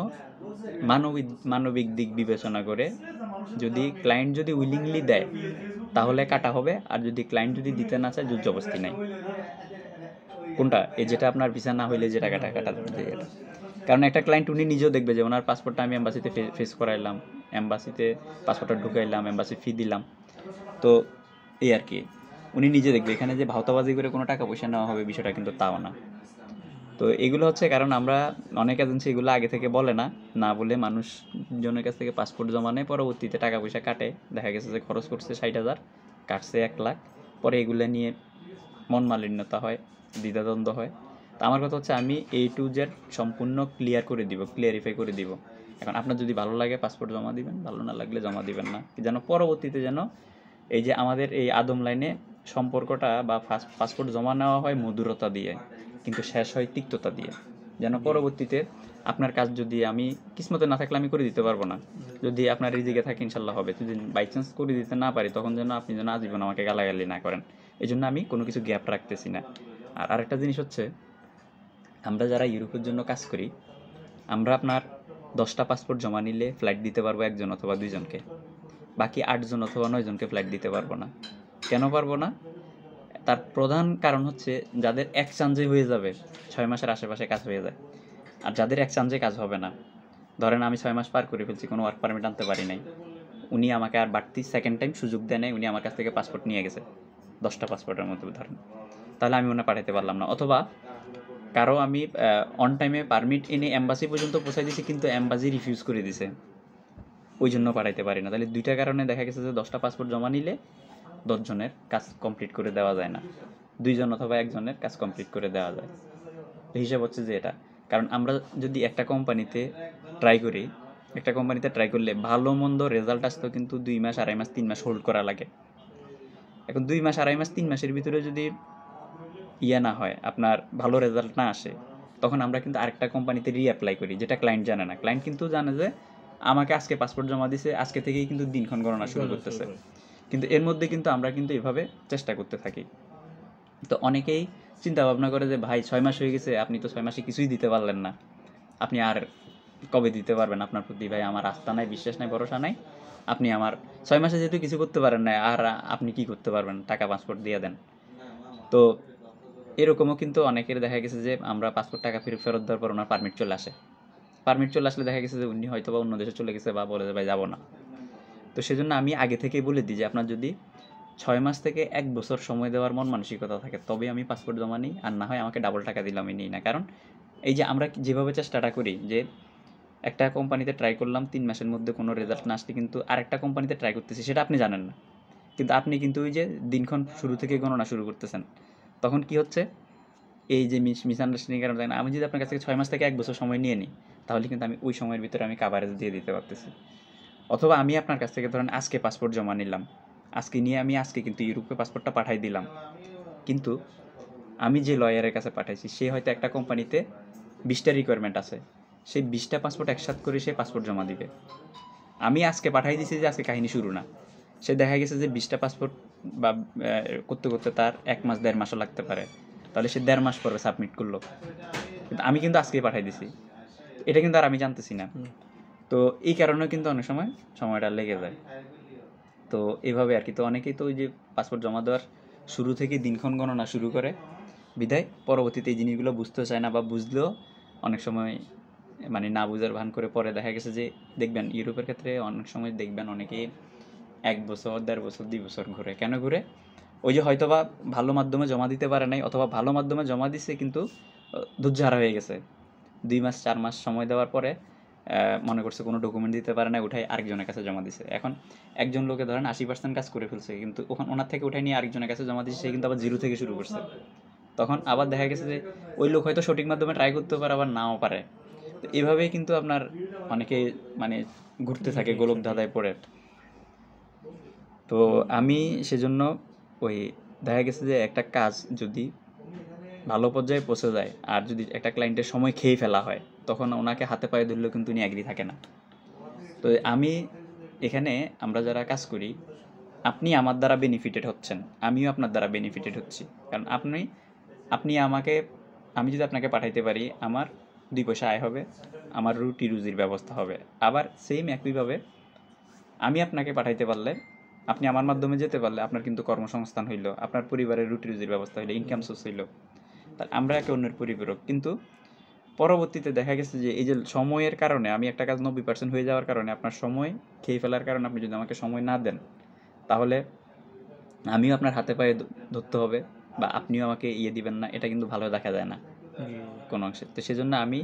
মানবিক দিক বিবেচনা করে, যদি ক্লায়েন্ট যদি উইলিংলি দেয় তাহলে কাটা হবে, আর যদি ক্লায়েন্ট যদি দিতে না চায়, জোর জবরদস্তি নাই। কোনটা, এই যেটা আপনার ভিসা না হইলে যে টাকাটা কাটা যায় এটা, কারণ একটা ক্লায়েন্ট উনি নিজেও দেখবে যে ওনার পাসপোর্টটা আমি এম্বাসিতে ফেস করাইলাম, এম্বাসিতে পাসপোর্টটা ঢুকাইলাম, এম্বাসি ফি দিলাম, তো এই আর কি উনি নিজে দেখবে। এখানে যে ভাওতাবাজি করে কোনো টাকা পয়সা নেওয়া হবে বিষয়টা কিন্তু তাও না। তো এগুলো হচ্ছে কারণ আমরা অনেক এজেন্সি এগুলো আগে থেকে বলে না বলে মানুষজনের কাছ থেকে পাসপোর্ট জমা নেয়, পরবর্তীতে টাকা পয়সা কাটে, দেখা গেছে যে খরচ করছে 60,000, কাটছে 1 লাখ, পরে এগুলো নিয়ে মন মালিন্যতা হয়, দ্বিধাদ্বন্দ্ব হয়। তো আমার কথা হচ্ছে আমি A to Z সম্পূর্ণ ক্লিয়ারিফাই করে দিব। এখন আপনার যদি ভালো লাগে পাসপোর্ট জমা দিবেন, ভালো না লাগলে জমা দিবেন না, যেন পরবর্তীতে যেন এই যে আমাদের এই আদম লাইনে সম্পর্কটা বা পাসপোর্ট জমা নেওয়া হয় মধুরতা দিয়ে, কিন্তু শেষ হয় তিক্ততা দিয়ে, যেন পরবর্তীতে আপনার কাজ যদি আমি কিসমতে না থাকলে আমি করে দিতে পারবো না, যদি আপনার রিজিকে থাকে ইনশাল্লাহ হবে, যদি বাই চান্স করে দিতে না পারি তখন যেন আপনি যেন আজীবন আমাকে গালাগালি না করেন, এই জন্য আমি কোনো কিছু গ্যাপ রাখতেছি না। আর আরেকটা জিনিস হচ্ছে, আমরা যারা ইউরোপের জন্য কাজ করি, আমরা আপনার 10টা পাসপোর্ট জমা নিলে ফ্লাইট দিতে পারবো 1 জন অথবা 2 জনকে, বাকি 8 জন অথবা 9 জনকে ফ্লাইট দিতে পারবো না। কেন পারবো না? তার প্রধান কারণ হচ্ছে, যাদের এক চান্সে হয়ে যাবে, 6 মাসের আশেপাশে কাজ হয়ে যায়, আর যাদের এক চান্সে কাজ হবে না, ধরেন আমি 6 মাস পার করে ফেলছি, কোনো ওয়ার্ক পারমিট আনতে পারি নাই, উনি আমাকে আর বাড়তি সেকেন্ড টাইম সুযোগ দেয় নাই, উনি আমার কাছ থেকে পাসপোর্ট নিয়ে গেছে 10টা পাসপোর্টের মধ্যে ধরেন, তাহলে আমি ওনা পাঠাতে পারলাম না। অথবা কারো আমি অন টাইমে পারমিট এনে এম্বাসি পর্যন্ত পৌঁছাই দিয়েছি, কিন্তু এম্বাসি রিফিউজ করে দিছে, ওই জন্য পাঠাইতে পারি না। তাহলে 2টা কারণে দেখা গেছে যে 10টা পাসপোর্ট জমা নিলে 10 জনের কাজ কমপ্লিট করে দেওয়া যায় না, 2 জন অথবা 1 জনের কাজ কমপ্লিট করে দেওয়া যায়। তো হিসাব হচ্ছে যে এটা, কারণ আমরা যদি একটা কোম্পানিতে ট্রাই করলে ভালো মন্দ রেজাল্ট আসতেও কিন্তু 2 মাস, 2.5 মাস, 3 মাস হোল্ড করা লাগে। এখন 2 মাস, 2.5 মাস, 3 মাসের ভিতরে যদি না হয়, আপনার ভালো রেজাল্ট না আসে, তখন আমরা কিন্তু আরেকটা কোম্পানিতে রিঅ্যাপ্লাই করি, যেটা ক্লায়েন্ট জানে না। ক্লায়েন্ট কিন্তু জানে যে আমাকে আজকে পাসপোর্ট জমা দিছে, আজকে থেকেই কিন্তু দিনক্ষণ গণনা শুরু করতেছে, কিন্তু এর মধ্যে কিন্তু আমরা কিন্তু এভাবে চেষ্টা করতে থাকি। তো অনেকেই চিন্তা ভাবনা করে যে ভাই 6 মাস হয়ে গেছে, আপনি তো 6 মাসে কিছুই দিতে পারলেন না, আপনি আর কবে দিতে পারবেন? আপনার প্রতি ভাই আমার আস্থা নাই, বিশ্বাস নাই, ভরসা নাই, আপনি আমার 6 মাসে যেহেতু কিছু করতে পারেন না, আর আপনি কি করতে পারবেন, টাকা পাসপোর্ট দিয়ে দেন। তো এরকমও কিন্তু অনেকের দেখা গেছে যে আমরা পাসপোর্ট টাকা ফেরত দেওয়ার পর ওনার পারমিট চলে আসলে দেখা গেছে যে উনি হয়তো বা অন্য দেশে চলে গেছে, বা বলে যে ভাই যাবো না। তো সেজন্য আমি আগে থেকেই বলে দিই যে আপনার যদি 6 মাস থেকে 1 বছর সময় দেওয়ার মন মানসিকতা থাকে, তবে আমি পাসপোর্ট জমা নিই, আর না হয় আমাকে ডাবল টাকা দিলে আমি নিই না। কারণ এই যে আমরা যেভাবে চেষ্টাটা করি যে একটা কোম্পানিতে ট্রাই করলাম, 3 মাসের মধ্যে কোনো রেজাল্ট না আসলে কিন্তু আরেকটা কোম্পানিতে ট্রাই করতেছি, সেটা আপনি জানেন না, কিন্তু আপনি কিন্তু ওই যে দিনক্ষণ শুরু থেকে গণনা শুরু করতেছেন, তখন কি হচ্ছে, এই যে মিসআন্ডারস্ট্যান্ডিং কারণে আমি যদি আপনার কাছ থেকে 6 মাস থেকে 1 বছর সময় নিয়ে নিই, তাহলে কিন্তু আমি ওই সময়ের ভিতরে আমি কাভারেজ দিয়ে দিতে পারতেছি। অথবা আমি আপনার কাছ থেকে ধরেন আজকে পাসপোর্ট জমা নিলাম, আজকে নিয়ে আমি আজকে কিন্তু ইউরোপে পাসপোর্টটা পাঠাই দিলাম, কিন্তু আমি যে লয়ারের কাছে পাঠাইছি সে হয়তো একটা কোম্পানিতে 20টা রিকোয়ারমেন্ট আছে, সেই 20টা পাসপোর্ট একসাথে করে সে পাসপোর্ট জমা দিবে। আমি আজকে পাঠাই দিয়েছি যে আজকে কাহিনী শুরু না, সে দেখা গেছে যে 20টা পাসপোর্ট বা করতে করতে তার 1 মাস 1.5 মাসও লাগতে পারে, তাহলে সে 1.5 মাস পরে সাবমিট করলো, কিন্তু আমি কিন্তু আজকেই পাঠাই দিছি, এটা কিন্তু আর আমি জানতেছি না। তো এই কারণেও কিন্তু অনেক সময় সময়টা লেগে যায়। তো এইভাবে আর কি। তো অনেকেই তো ওই যে পাসপোর্ট জমা দেওয়ার শুরু থেকে দিনক্ষণ গণনা শুরু করে, বিধায় পরবর্তীতে এই জিনিসগুলো বুঝতে চায় না, বা বুঝলেও অনেক সময় মানে না বুঝার ভান করে পরে দেখা গেছে যে দেখবেন ইউরোপের ক্ষেত্রে অনেক সময় দেখবেন অনেকেই 1 বছর 1.5 বছর 2 বছর ঘুরে। কেন ঘুরে? ওই যে হয়তোবা ভালো মাধ্যমে জমা দিতে পারে নাই, অথবা ভালো মাধ্যমে জমা দিছে কিন্তু ধৈর্যহারা হয়ে গেছে। 2 মাস 4 মাস সময় দেওয়ার পরে মনে করছে কোনো ডকুমেন্ট দিতে পারে না, উঠাই আরেকজনের কাছে জমা দিছে। এখন একজন লোকে ধরেন 80% কাজ করে ফেলছে, কিন্তু ওনার থেকে উঠাই নিয়ে আরেকজনের কাছে জমা দিচ্ছে, সে কিন্তু আবার জিরো থেকে শুরু করছে। তখন আবার দেখা গেছে যে ওই লোক হয়তো সঠিক মাধ্যমে ট্রাই করতেও পারে, আবার নাও পারে। তো এভাবেই কিন্তু আপনার অনেকে মানে ঘুরতে থাকে গোলক ধাঁধায় পড়ে। তো আমি সেজন্য ওই দেখা গেছে যে একটা কাজ যদি ভালো পর্যায়ে পৌঁছে যায়, আর যদি একটা ক্লায়েন্টের সময় খেয়ে ফেলা হয়, তখন ওনাকে হাতে পায়ে ধরলেও কিন্তু উনি অ্যাগ্রি থাকে না। তো আমি এখানে, আমরা যারা কাজ করি, আপনি আমার দ্বারা বেনিফিটেড হচ্ছেন, আমিও আপনার দ্বারা বেনিফিটেড হচ্ছি। কারণ আপনি আমাকে, আমি যদি আপনাকে পাঠাইতে পারি, আমার 2 পয়সা আয় হবে, আমার রুটি রুজির ব্যবস্থা হবে। আবার সেম একইভাবে আমি আপনাকে পাঠাইতে পারলে, আপনি আমার মাধ্যমে যেতে পারলে, আপনার কিন্তু কর্মসংস্থান হইলো, আপনার পরিবারের রুটি রুজির ব্যবস্থা হইলো, ইনকাম সোর্স হইলো। তা আমরা একে অন্যের পরিপূরক। কিন্তু পরবর্তীতে দেখা গেছে যে এই যে সময়ের কারণে, আমি একটা কাজ 90% হয়ে যাওয়ার কারণে, আপনার সময় খেয়ে ফেলার কারণে, আপনি যদি আমাকে সময় না দেন, তাহলে আমিও আপনার হাতে পায়ে ধরতে হবে, বা আপনিও আমাকে দিবেন না, এটা কিন্তু ভালো দেখা যায় না জি কোনো অংশে। তো সেজন্য আমি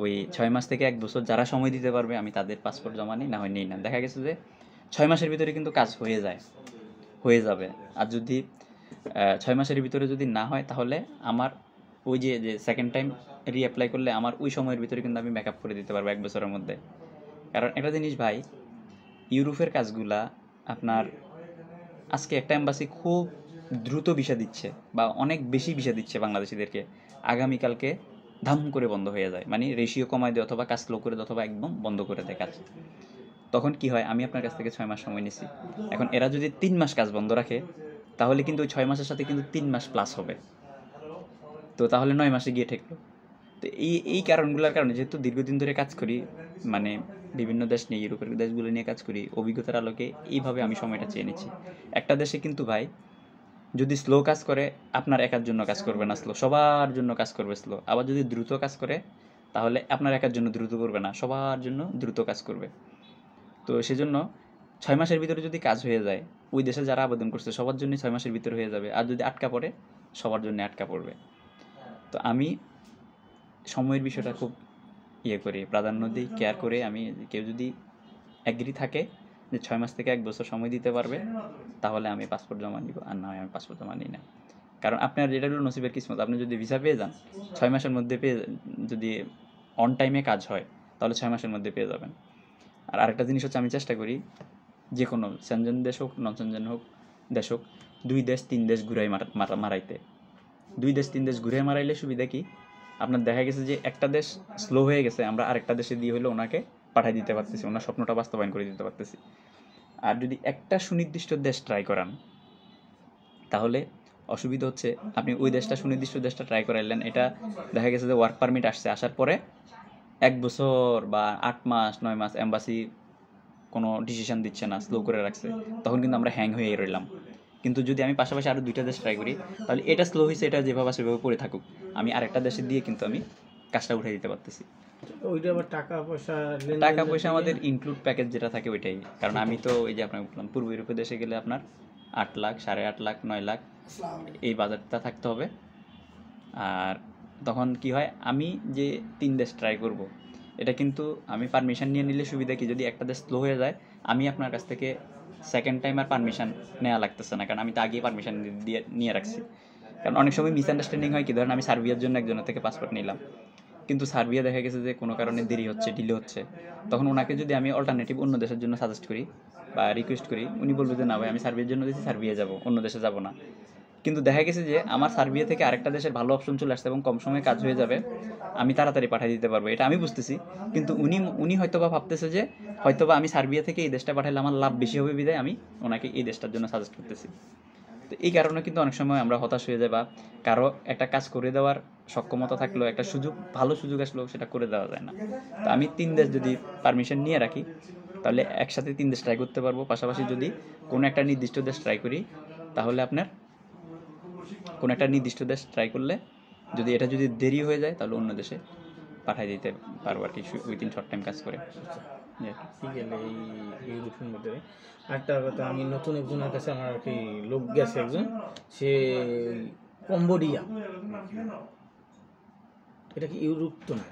ওই 6 মাস থেকে 1 বছর যারা সময় দিতে পারবে, আমি তাদের পাসপোর্ট জমা নিই, না হয় নিই না। দেখা গেছে যে 6 মাসের ভিতরে কিন্তু কাজ হয়ে যাবে। আর যদি 6 মাসের ভিতরে যদি না হয়, তাহলে আমার ওই যে সেকেন্ড টাইম রিঅ্যাপ্লাই করলে আমার ওই সময়ের ভিতরে কিন্তু আমি মেকআপ করে দিতে পারবো 1 বছরের মধ্যে। কারণ একটা জিনিস ভাই, ইউরোপের কাজগুলা আপনার, আজকে একটা এম্বাসি খুব দ্রুত ভিসা দিচ্ছে বা অনেক বেশি ভিসা দিচ্ছে বাংলাদেশিদেরকে, আগামীকালকে ধাম করে বন্ধ হয়ে যায়, মানে রেশিও কমায় দেয়, অথবা কাজ স্লো করে দেয়, অথবা একদম বন্ধ করে দেয় কাজ। তখন কি হয়, আমি আপনার কাছ থেকে 6 মাস সময় নিছি, এখন এরা যদি 3 মাস কাজ বন্ধ রাখে, তাহলে কিন্তু ওই 6 মাসের সাথে কিন্তু 3 মাস প্লাস হবে। তো তাহলে 9 মাসে গিয়ে ঠেকলো। তো এই কারণগুলোর কারণে, যেহেতু দীর্ঘদিন ধরে কাজ করি, মানে বিভিন্ন দেশ নিয়ে, ইউরোপের দেশগুলো নিয়ে কাজ করি, অভিজ্ঞতার আলোকে এইভাবে আমি সময়টা চেয়ে নিচ্ছি। একটা দেশে কিন্তু ভাই যদি স্লো কাজ করে, আপনার একার জন্য কাজ করবে না স্লো, সবার জন্য কাজ করবে স্লো। আবার যদি দ্রুত কাজ করে, তাহলে আপনার একার জন্য দ্রুত করবে না, সবার জন্য দ্রুত কাজ করবে। তো সেজন্য 6 মাসের ভিতরে যদি কাজ হয়ে যায়, ওই দেশে যারা আবেদন করছে সবার জন্যই 6 মাসের ভিতরে হয়ে যাবে। আর যদি আটকা পড়ে, সবার জন্য আটকা পড়বে। তো আমি সময়ের বিষয়টা খুব করি, প্রাধান্য দিই, কেয়ার করে। আমি কেউ যদি অ্যাগ্রি থাকে যে 6 মাস থেকে 1 বছর সময় দিতে পারবে, তাহলে আমি পাসপোর্ট জমা নিব, আর না হয় আমি পাসপোর্ট জমা নিই না। কারণ আপনার যেটা হলো নসিবের কিসমত, আপনি যদি ভিসা পেয়ে যান 6 মাসের মধ্যে যদি অন টাইমে কাজ হয়, তাহলে 6 মাসের মধ্যে পেয়ে যাবেন। আর আরেকটা জিনিস হচ্ছে, আমি চেষ্টা করি যে কোনো সেনজেন দেশ হোক, নন সেনজেন হোক দেশ হোক, 2 দেশ 3 দেশ ঘুরাই মারাইতে। 2 দেশ 3 দেশ ঘুরে মারাইলে সুবিধা কি, আপনার দেখা গেছে যে একটা দেশ স্লো হয়ে গেছে, আমরা আরেকটা দেশে দিয়ে হলে ওনাকে পাঠিয়ে দিতে পারতেছি, ওনার স্বপ্নটা বাস্তবায়ন করে দিতে পারতেছি। আর যদি একটা সুনির্দিষ্ট দেশ ট্রাই করান, তাহলে অসুবিধা হচ্ছে, আপনি ওই দেশটা সুনির্দিষ্ট দেশটা ট্রাই করাইলেন, এটা দেখা গেছে যে ওয়ার্ক পারমিট আসছে, আসার পরে 1 বছর বা 8 মাস 9 মাস এম্বাসি কোনো ডিসিশন দিচ্ছে না, স্লো করে রাখছে, তখন কিন্তু আমরা হ্যাং হয়ে রইলাম। কিন্তু যদি আমি পাশাপাশি আরও 2টা দেশ ট্রাই করি, তাহলে এটা স্লো হয়েছে, এটা যেভাবে আছে সেভাবে পড়ে থাকুক, আমি আরেকটা দেশে দিয়ে কিন্তু আমি কাজটা উঠে দিতে পারতেছি। ওইটা আবার টাকা পয়সা টাকা পয়সা আমাদের ইনক্লুড প্যাকেজ যেটা থাকে ওইটাই। কারণ আমি তো এই যে আপনাকে বললাম, পূর্ব ইউরোপের দেশে গেলে আপনার 8 লাখ 8.5 লাখ 9 লাখ এই বাজারটা থাকতে হবে। আর তখন কি হয়, আমি যে 3 দেশ ট্রাই করব, এটা কিন্তু আমি পারমিশন নিয়ে নিলে সুবিধা কি, যদি একটা দেশ স্লো হয়ে যায়, আমি আপনার কাছ থেকে সেকেন্ড টাইম আর পারমিশন নেওয়া লাগতেছে না, কারণ আমি তো আগেই পারমিশন দিয়ে নিয়ে রাখছি। কারণ অনেক সময় মিসআন্ডারস্ট্যান্ডিং হয় কি, ধরেন আমি সার্বিয়ার জন্য একজনের থেকে পাসপোর্ট নিলাম, কিন্তু সার্বিয়া দেখা গেছে যে কোনো কারণে দেরি হচ্ছে, ডিলে হচ্ছে, তখন ওনাকে যদি আমি অল্টারনেটিভ অন্য দেশের জন্য সাজেস্ট করি বা রিকোয়েস্ট করি, উনি বলবে যে না ভাই, আমি সার্বিয়ার জন্য দিয়েছি, সার্বিয়া যাব, অন্য দেশে যাব না। কিন্তু দেখা গেছে যে আমার সার্বিয়া থেকে আরেকটা দেশের ভালো অপশন চলে আসছে এবং কম সময়ে কাজ হয়ে যাবে, আমি তাড়াতাড়ি পাঠিয়ে দিতে পারবো, এটা আমি বুঝতেছি। কিন্তু উনি হয়তোবা ভাবতেছে যে হয়তোবা আমি সার্বিয়া থেকে এই দেশটা পাঠালে আমার লাভ বেশি হবে, বিধায় আমি ওনাকে এই দেশটার জন্য সাজেস্ট করতেছি। তো এই কারণে কিন্তু অনেক সময় আমরা হতাশ হয়ে যাই, বা কারো একটা কাজ করে দেওয়ার সক্ষমতা থাকলেও, একটা ভালো সুযোগ আসলেও সেটা করে দেওয়া যায় না। তো আমি 3 দেশ যদি পারমিশন নিয়ে রাখি, তাহলে একসাথে 3 দেশ ট্রাই করতে পারবো। পাশাপাশি যদি কোনো একটা নির্দিষ্ট দেশ ট্রাই করি, তাহলে আপনার কোনো একটা নির্দিষ্ট দেশ ট্রাই করলে, যদি দেরি হয়ে যায়, তাহলে অন্য দেশে পাঠিয়ে দিতে পারবো আর কি, উইদিন শর্ট টাইম কাজ করে। জি। ঠিক গেলে এই ইউরোপের মধ্যে আরেকটা কথা, আমি নতুন একজনের কাছে আমার আর কি লোক গেছে একজন, সে কম্বোডিয়া, এটা কি ইউরোপ তো না,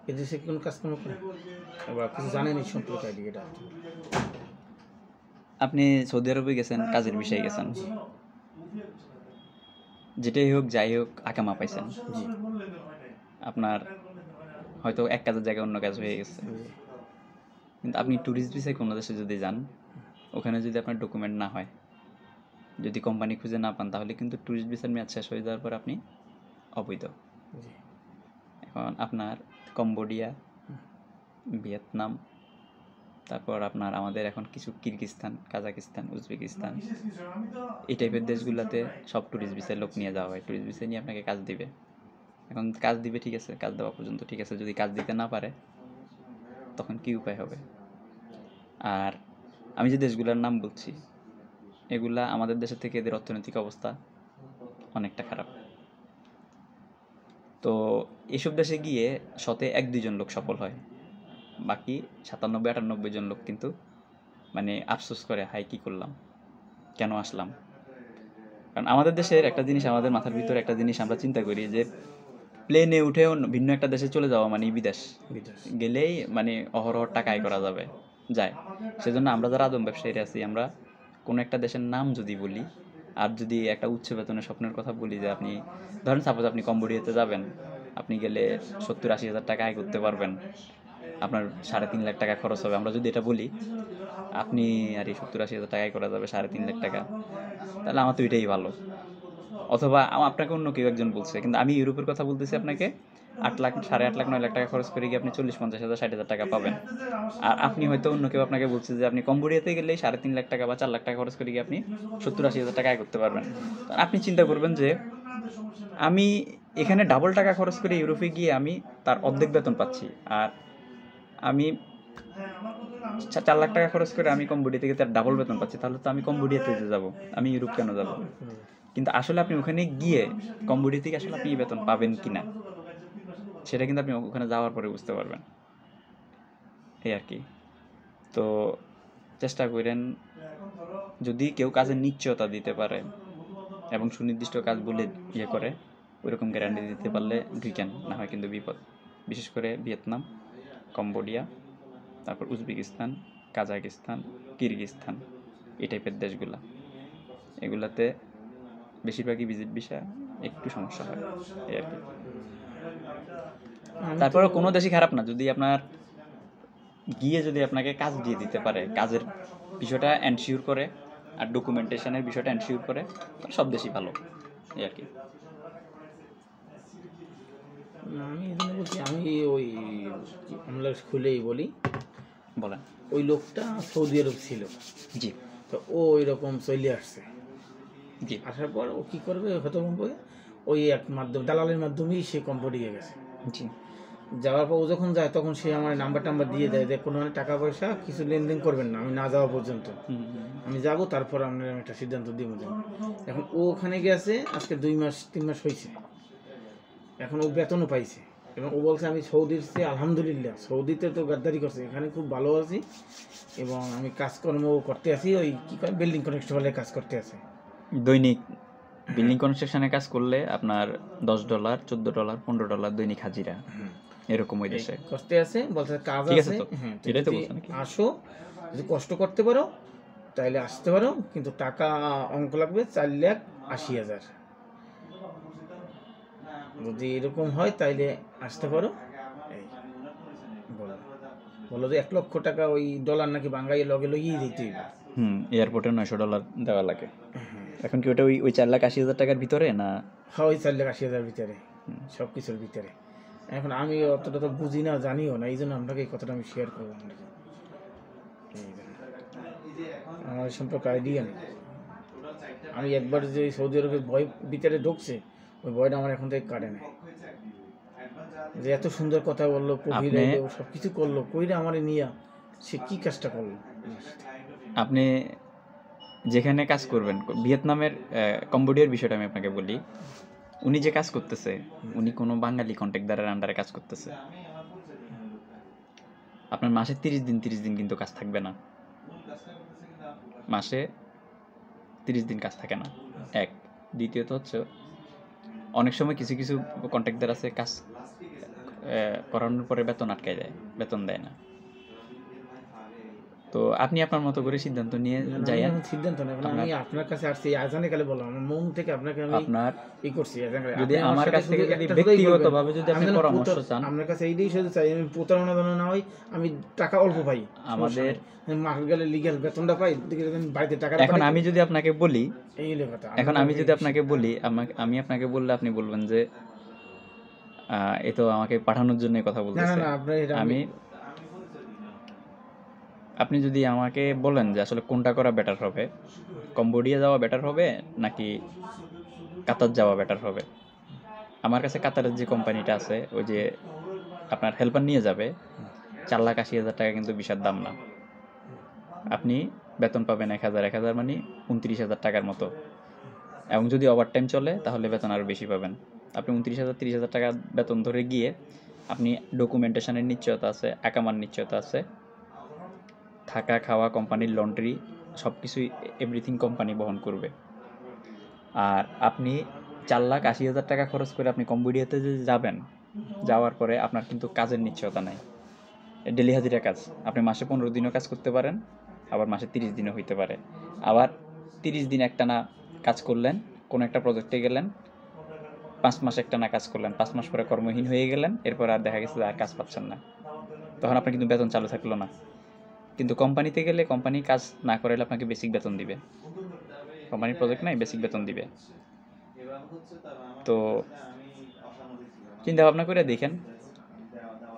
এদের সে কোন কাজকর্ম করে বা কিছু জানেন এই সম্পর্কে আইডিয়া এটা? আপনি সৌদি আরবে গেছেন, কাজের বিষয়ে গেছেন, যেটাই হোক যাই হোক আকামা পাইছেন, জি আপনার হয়তো এক কাজের জায়গায় অন্য কাজ হয়ে গেছে, জি কিন্তু আপনি ট্যুরিস্ট ভিসায় কোনো দেশে যদি যান, ওখানে যদি আপনার ডকুমেন্ট না হয়, যদি কোম্পানি খুঁজে না পান, তাহলে কিন্তু ট্যুরিস্ট ভিসার মেয়াদ শেষ হয়ে যাওয়ার পর আপনি অবৈধ। জি এখন আপনার কম্বোডিয়া, ভিয়েতনাম, তারপর আপনার আমাদের এখন কিছু কিরগিজস্তান, কাজাকিস্তান, উজবেকিস্তান, এই টাইপের দেশগুলোতে সব ট্যুরিস্ট ভিসায় লোক নিয়ে যাওয়া হয়। ট্যুরিস্ট ভিসায় নিয়ে আপনাকে কাজ দিবে। এখন কাজ দিবে, ঠিক আছে, কাজ দেওয়া পর্যন্ত ঠিক আছে, যদি কাজ দিতে না পারে তখন কী উপায় হবে? আর আমি যে দেশগুলোর নাম বলছি, এগুলা আমাদের দেশের থেকে এদের অর্থনৈতিক অবস্থা অনেকটা খারাপ। তো এসব দেশে গিয়ে 100-2 জন লোক সফল হয়, বাকি 97-98 জন লোক কিন্তু মানে আফসোস করে, হাই কী করলাম, কেন আসলাম। কারণ আমাদের দেশের একটা জিনিস, আমাদের মাথার ভিতরে একটা জিনিস আমরা চিন্তা করি যে প্লেনে উঠেও ভিন্ন একটা দেশে চলে যাওয়া মানে বিদেশ বিদেশ গেলেই মানে অহরহ টাকা আয় করা যাবে যায়। সেজন্য আমরা যারা আদম ব্যবসায়ীরা আছি, আমরা কোনো একটা দেশের নাম যদি বলি আর যদি একটা উচ্চ বেতনের স্বপ্নের কথা বলি, যে আপনি ধরেন সাপোজ আপনি কম্বোডিয়াতে যাবেন, আপনি গেলে 70-80 হাজার টাকা আয় করতে পারবেন, আপনার 3.5 লাখ টাকা খরচ হবে, আমরা যদি এটা বলি আপনি আর এই 70-80 হাজার টাকা আয় করা যাবে 3.5 লাখ টাকা, তাহলে আমার তো এটাই ভালো। অথবা আপনাকে অন্য কেউ একজন বলছে, কিন্তু আমি ইউরোপের কথা বলতেছি, আপনাকে 8 লাখ, 8.5 লাখ, 9 লাখ টাকা খরচ করে গিয়ে আপনি 40-50 হাজার, 60 হাজার টাকা পাবেন। আর আপনি হয়তো অন্য কেউ আপনাকে বলছে যে আপনি কম্বোডিয়াতে গেলেই 3.5 লাখ টাকা বা 4 লাখ টাকা খরচ করে গিয়ে আপনি 70-80 হাজার টাকা আয় করতে পারবেন। আপনি চিন্তা করবেন যে আমি এখানে ডাবল টাকা খরচ করে ইউরোপে গিয়ে আমি তার অর্ধেক বেতন পাচ্ছি, আর আমি 4 লাখ টাকা খরচ করে আমি কম্বোডিয়া থেকে তার ডাবল বেতন পাচ্ছি, তাহলে তো আমি কম্বোডিয়াতে যাব, আমি ইউরোপ কেন যাব? কিন্তু আসলে আপনি ওখানে গিয়ে কম্বোডিয়া থেকে আসলে আপনি বেতন পাবেন কি না, সেটা কিন্তু আপনি ওখানে যাওয়ার পরে বুঝতে পারবেন, এই আর কি। তো চেষ্টা করেন, যদি কেউ কাজের নিশ্চয়তা দিতে পারে এবং সুনির্দিষ্ট কাজ বলে ইয়ে করে, ওইরকম গ্যারান্টি দিতে পারলে ঢুকেন, না হয় কিন্তু বিপদ। বিশেষ করে ভিয়েতনাম, কম্বোডিয়া, তারপর উজবেকিস্তান, কাজাকিস্তান, কিরগিজস্তান, এই টাইপের দেশগুলা, এগুলাতে বেশিরভাগই ভিজিট ভিসা একটু সমস্যা হয়, এই আর কি। তারপরে কোনো দেশই খারাপ না, যদি আপনার গিয়ে যদি আপনাকে কাজ দিয়ে দিতে পারে, কাজের বিষয়টা এনশিওর করে আর ডকুমেন্টেশনের বিষয়টা এনশিওর করে, তাহলে সব দেশই ভালো, এই আর কি। আমি এই জন্য বলছি, আমি ওই আমরা খুলেই বলি, বলেন। ওই লোকটা সৌদি আরব ছিল, জি তো ও ওইরকম চলে আসছে, জি আসার পর ও কী করবে, হয়তো ওই এক মাধ্যম দালালের মাধ্যমেই সে কম্বোডিয়া গেছে। জি যাওয়ার পর ও যখন যায় তখন সে আমার নাম্বার টাম্বার দিয়ে দেয় যে কোনো টাকা পয়সা কিছু লেনদেন করবেন না আমি না যাওয়া পর্যন্ত, আমি যাব, তারপর আপনার আমি একটা সিদ্ধান্ত দিব। এখন ও ওখানে গেছে আজকে 2-3 মাস হয়েছে, এখন ও বেতনও পাইছে, এবং ও বলছে আমি সৌদির চেয়ে আলহামদুলিল্লাহ, সৌদিতে তো গাদ্দারি করছে, এখানে খুব ভালো আছি এবং আমি কাজকর্ম করতে আছি, ওই কী করে বিল্ডিং কনস্ট্রাকশনের কাজ করতে আছে। দৈনিক বিল্ডিং কনস্ট্রাকশনের কাজ করলে আপনার $10, $14, $15 দৈনিক হাজিরা, এরকম ওই দেশে করতে আছে, বলছে কাজ ঠিক আছে আছে, তো? হ্যাঁ এটাই তো যদি বলছে নাকি? আসো, যদি কষ্ট করতে পারো তাহলে আসতে পারো, কিন্তু টাকা অঙ্ক লাগবে 4,80,000, যদি এরকম হয় তাইলে আসতে পারো। এই বলো বলো যে 1 লক্ষ টাকা ওই ডলার নাকি বাঙ্গাইয়ে লগে লগিয়ে দিতে হইবে। এয়ারপোর্টে $900 দেওয়া লাগে। এখন কি ওটা ওই 4,80,000 টাকার ভিতরে না? হ্যাঁ, ওই 4,80,000 ভিতরে, সব কিছুর ভিতরে। এখন আমি অতটা তো বুঝি না, জানিও না, এই জন্য আপনাকে এই কথাটা আমি শেয়ার করলাম। আমার সম্পর্কে আইডিয়া নেই, আমি একবার যে সৌদি আরবের ভয় ভিতরে ঢুকছে, ওই ভয়টা আমার এখন থেকে কাটে না, যে এত সুন্দর কথা বললো, কবির সব কিছু করলো, কইরা আমার নিয়ে সে কি কাজটা করলো। আপনি যেখানে কাজ করবেন, ভিয়েতনামের কম্বোডিয়ার বিষয়টা আমি আপনাকে বলি, উনি যে কাজ করতেছে উনি কোনো বাঙালি কন্ট্রাক্টদারের আন্ডারে কাজ করতেছে। আপনার মাসে 30 দিন কিন্তু কাজ থাকবে না, মাসে 30 দিন কাজ থাকে না এক। দ্বিতীয়ত হচ্ছে অনেক সময় কিছু কিছু কন্ট্রাক্টদার আছে কাজ করানোর পরে বেতন আটকায় দেয়, বেতন দেয় না। তো আপনি আপনার মতো করে সিদ্ধান্ত নিয়ে যাইয়েন। সিদ্ধান্ত নেব না, আমি আপনার কাছে আসছি আজানে কালে বললাম, আমার মন থেকে আপনাকে আমি আপনার ই করছি। যদি আমার কাছ থেকে যদি ব্যক্তিগতভাবে যদি আপনি পরামর্শ চান, আপনার কাছে এইটাই শুধু চাই, আমি প্রতারণা যেন না হয়, আমি টাকা অল্প পাই, আমাদের মাস গেলে লিগ্যাল বেতনটা পাই, বাড়িতে টাকা। এখন আমি যদি আপনাকে বলি, এই হলো কথা। এখন আমি যদি আপনাকে বলি, আমি আপনাকে বললে আপনি বলবেন যে এ তো আমাকে পাঠানোর জন্য কথা বলতেছে। আমি আপনি যদি আমাকে বলেন যে আসলে কোনটা করা বেটার হবে, কম্বোডিয়া যাওয়া বেটার হবে নাকি কাতার যাওয়া বেটার হবে, আমার কাছে কাতারের যে কোম্পানিটা আছে ওই যে আপনার হেল্পার নিয়ে যাবে, 4,80,000 টাকা কিন্তু বিশাল দাম না। আপনি বেতন পাবেন 1,000 মানে 29,000 টাকার মতো, এবং যদি ওভারটাইম চলে তাহলে বেতন আরও বেশি পাবেন। আপনি 29,000-30,000 টাকা বেতন ধরে গিয়ে আপনি ডকুমেন্টেশনের নিশ্চয়তা আছে, আকামার নিশ্চয়তা আছে, থাকা খাওয়া কোম্পানির লন্ড্রি সব কিছুই এভরিথিং কোম্পানি বহন করবে। আর আপনি 4,80,000 টাকা খরচ করে আপনি কম্বোডিয়াতে যে যাবেন, যাওয়ার পরে আপনার কিন্তু কাজের নিশ্চয়তা নাই, ডেলি হাজিরা কাজ। আপনি মাসে 15 দিনও কাজ করতে পারেন, আবার মাসে 30 দিনও হইতে পারে। আবার 30 দিন একটানা কাজ করলেন, কোনো একটা প্রজেক্টে গেলেন, 5 মাস একটানা কাজ করলেন, 5 মাস পরে কর্মহীন হয়ে গেলেন, এরপর আর দেখা গেছে আর কাজ পাচ্ছেন না, তখন আপনার কিন্তু বেতন চালু থাকলো না। কিন্তু কোম্পানিতে গেলে কোম্পানি কাজ না করাইলে আপনাকে বেসিক বেতন দিবে, কোম্পানির প্রজেক্ট নাই, বেসিক বেতন দিবে। তো চিন্তা ভাবনা করে দেখেন,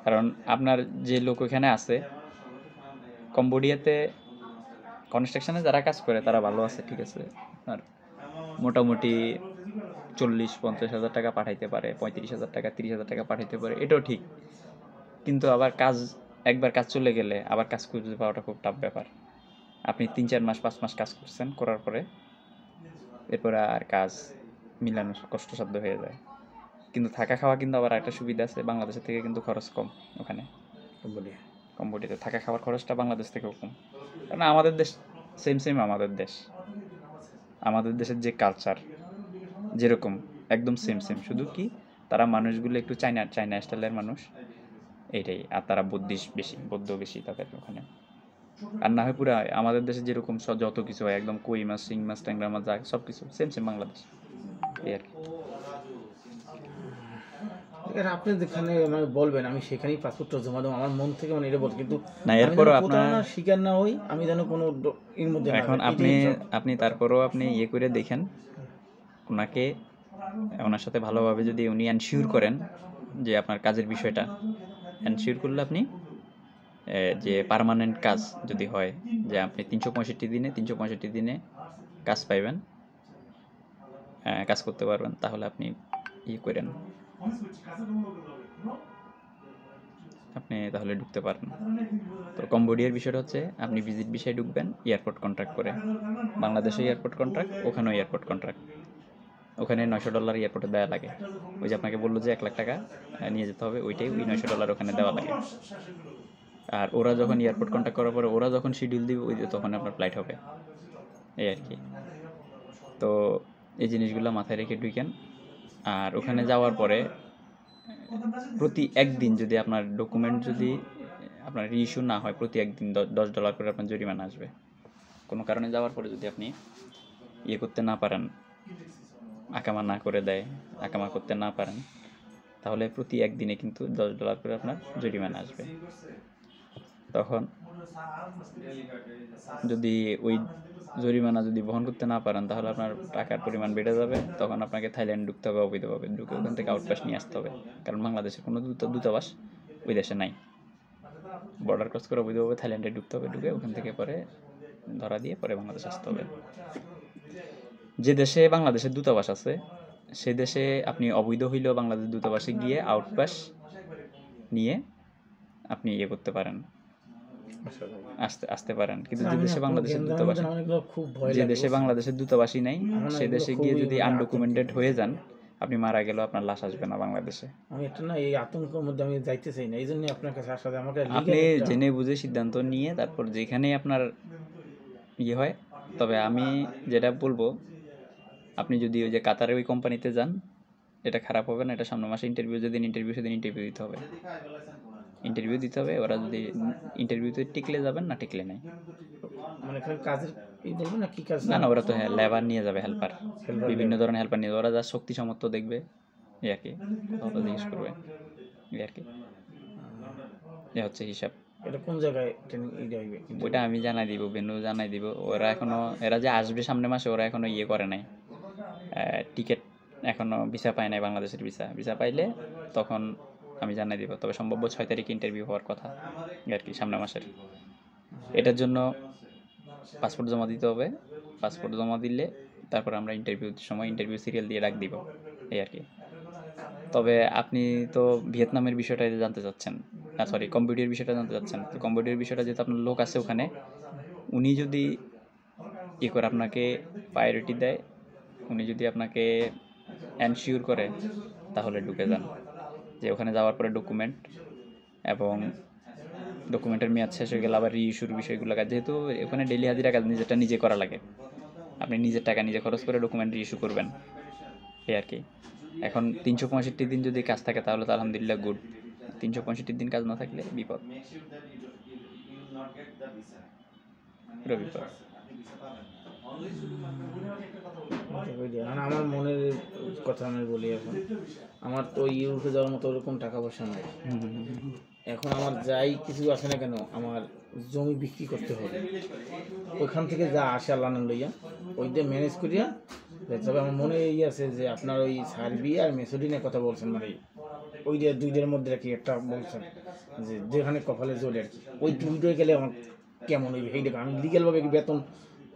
কারণ আপনার যে লোক ওখানে আছে কম্বোডিয়াতে কনস্ট্রাকশনে যারা কাজ করে তারা ভালো আছে, ঠিক আছে, আর মোটামুটি 40-50 হাজার টাকা পাঠাইতে পারে, 35,000 টাকা 30,000 টাকা পাঠাইতে পারে, এটাও ঠিক। কিন্তু আবার কাজ একবার কাজ চলে গেলে আবার কাজ খুঁজে পাওয়াটা খুব টাফ ব্যাপার। আপনি 3-4 মাস 5 মাস কাজ করছেন, করার পরে এরপরে আর কাজ মিলানো কষ্টসাধ্য হয়ে যায়। কিন্তু থাকা খাওয়া কিন্তু আবার একটা সুবিধা আছে, বাংলাদেশের থেকে কিন্তু খরচ কম ওখানে। কম্বোডিয়াতে থাকা খাওয়ার খরচটা বাংলাদেশ থেকেও কম, কারণ আমাদের দেশ সেম আমাদের দেশের যে কালচার যেরকম একদম সেম, শুধু কি তারা মানুষগুলো একটু চায়না স্টাইলের মানুষ, এইটাই। আর তারা বৌদ্ধ বেশি তাদের ওখানে। আর না হয় পুরো আমাদের দেশে যেরকম যত কিছু হয় একদম কই মাছ, শিং মাছ, ট্যাংরা মাছ, যা সব কিছু সেম বাংলাদেশ, এই আর কি। আপনি যেখানে মানে বলবেন আমি সেখানেই পাসপোর্টটা জমা দেবো, আমার মন থেকে মানে এটা বলতে, কিন্তু না এরপরও আপনার শিকার না হই, আমি যেন কোনো এর মধ্যে। এখন আপনি তারপরও আপনি ইয়ে করে দেখেন, ওনার সাথে ভালোভাবে যদি উনি এনশিওর করেন যে আপনার কাজের বিষয়টা, এনশিওর করলে আপনি যে পার্মানেন্ট কাজ যদি হয়, যে আপনি 365 দিনে কাজ পাইবেন, কাজ করতে পারবেন, তাহলে আপনি ইয়ে করেন, আপনি তাহলে ঢুকতে পারেন। তো কম্বোডিয়ার বিষয়টা হচ্ছে আপনি ভিজিট বিষয়ে ঢুকবেন এয়ারপোর্ট কন্ট্রাক্ট করে, বাংলাদেশে এয়ারপোর্ট কন্ট্রাক্ট, ওখানেও এয়ারপোর্ট কন্ট্রাক্ট। ওখানে $900 এয়ারপোর্টে দেওয়া লাগে, ওই যে আপনাকে বললো যে 1 লাখ টাকা নিয়ে যেতে হবে, ওই $900 ওখানে দেওয়া লাগে। আর ওরা যখন এয়ারপোর্ট কন্ট্যাক্ট করার পরে ওরা যখন শিডিউল দিবে ওই তখন আপনার ফ্লাইট হবে, এই আর কি। তো এই জিনিসগুলো মাথায় রেখে ঢুকেন। আর ওখানে যাওয়ার পরে প্রতি একদিন যদি আপনার ডকুমেন্ট যদি আপনার রিইস্যু না হয়, প্রতি একদিন $10 করে আপনার জরিমানা আসবে। কোনো কারণে যাওয়ার পরে যদি আপনি ইয়ে করতে না পারেন, আকামা না করে দেয়, আকামা করতে না পারেন, তাহলে প্রতি একদিনে কিন্তু $10 করে আপনার জরিমানা আসবে। তখন যদি ওই জরিমানা যদি বহন করতে না পারেন, তাহলে আপনার টাকার পরিমাণ বেড়ে যাবে, তখন আপনাকে থাইল্যান্ড ঢুকতে হবে অবৈধভাবে, ঢুকে ওখান থেকে আউটপাস নিয়ে আসতে হবে, কারণ বাংলাদেশের কোনো দূতাবাস ওই দেশে নাই। বর্ডার ক্রস করে অবৈধভাবে থাইল্যান্ডে ঢুকতে হবে, ঢুকে ওখান থেকে পরে ধরা দিয়ে পরে বাংলাদেশ আসতে হবে। যে দেশে বাংলাদেশের দূতাবাস আছে সে দেশে আপনি অবৈধ হইলেও বাংলাদেশ দূতাবাসে গিয়ে আউটপাস নিয়ে আপনি ইয়ে করতে পারেন, আসতে পারেন। কিন্তু যে দেশে বাংলাদেশের দূতাবাসই নাই, সে দেশে গিয়ে যদি আনডকুমেন্টেড হয়ে যান, আপনি মারা গেলেও আপনার লাশ আসবে না বাংলাদেশে। আমি একটা না এই আতঙ্কের মধ্যে আমি যাইতে চাই না, এই জন্যই আপনার কাছে আসাতে আমাকে আপনি জেনে বুঝে সিদ্ধান্ত নিয়ে তারপর যেখানেই আপনার ইয়ে হয়। তবে আমি যেটা বলবো, আপনি যদি ওই যে কাতারে ওই কোম্পানিতে যান, এটা খারাপ হবে না। এটা সামনের মাসে ইন্টারভিউ, যেদিন ইন্টারভিউ সেদিন ইন্টারভিউ দিতে হবে। ইন্টারভিউ দিতে হবে, ওরা যদি ইন্টারভিউতে টিকলে যাবেন, না টিকলে নাই। মানে এখানে কাজের এই বলবো না কি কাজ না না, ওরা তো হ্যাঁ লেবার নিয়ে যাবে, হেল্পার, Helper বিভিন্ন ধরনের হেল্পার নিয়ে যাবে। ওরা যা শক্তি সামর্থ্য দেখবে, এই আর কি, কথা জিজ্ঞেস করবে, এই আর কি। এ হচ্ছে হিসাব। এটা কোন জায়গায় ট্রেনিং এটা হইবে? ওইটা আমি জানাই দিব, বেনু জানাই দিব। ওরা এখনো, এরা যে আসবে সামনের মাসে, ওরা এখনো ইয়ে করে নাই, টিকিট এখনো ভিসা পায় নাই, বাংলাদেশের ভিসা। ভিসা পাইলে তখন আমি জানাই দিব। তবে সম্ভাব্য 6 তারিখে ইন্টারভিউ হওয়ার কথা আর কি, সামনের মাসের। এটার জন্য পাসপোর্ট জমা দিতে হবে। পাসপোর্ট জমা দিলে তারপর আমরা ইন্টারভিউর সময় ইন্টারভিউ সিরিয়াল দিয়ে ডাক দিব, এই আর কি। তবে আপনি তো ভিয়েতনামের বিষয়টা জানতে চাচ্ছেন, না সরি, কম্পিউটার বিষয়টা জানতে চাচ্ছেন। তো কম্পিউটার বিষয়টা যেহেতু আপনার লোক আছে ওখানে, উনি যদি ই করে আপনাকে প্রায়োরিটি দেয়, উনি যদি আপনাকে এনশিওর করে, তাহলে ঢুকে যান। যে ওখানে যাওয়ার পরে ডকুমেন্ট এবং ডকুমেন্টের মেয়াদ শেষ হয়ে গেলে আবার রিইস্যুর বিষয়গুলো, যেহেতু ওখানে ডেলি হাজিরা কাজ নিজেরটা নিজে করা লাগে, আপনি নিজের টাকা নিজে খরচ করে ডকুমেন্ট রিইস্যু করবেন, এই আর কি। এখন 365 দিন যদি কাজ থাকে তাহলে তো আলহামদুলিল্লাহ গুড। 365 দিন কাজ না থাকলে বিপদ, পুরো বিপদ। মানে আমার মনের কথা আমি বলি, এখন আমার তো ইউরোপে যাওয়ার মতো ওরকম টাকা পয়সা নাই। এখন আমার যাই কিছু আসে না কেন, আমার জমি বিক্রি করতে হবে। ওইখান থেকে যা আসে আল্লাহ লইয়া ওই দিয়ে ম্যানেজ করিয়া। তবে আমার মনে এই আছে যে আপনার ওই সার্বিয়া আর মেসোডিনের কথা বলছেন, মানে ওই যে দুইটার মধ্যে আর কি একটা বলছেন যে যেখানে কপালে জোরে আর কি, ওই দুইটায় গেলে আমার কেমন হইবে সেইটা। আমি লিগ্যালভাবে কি বেতন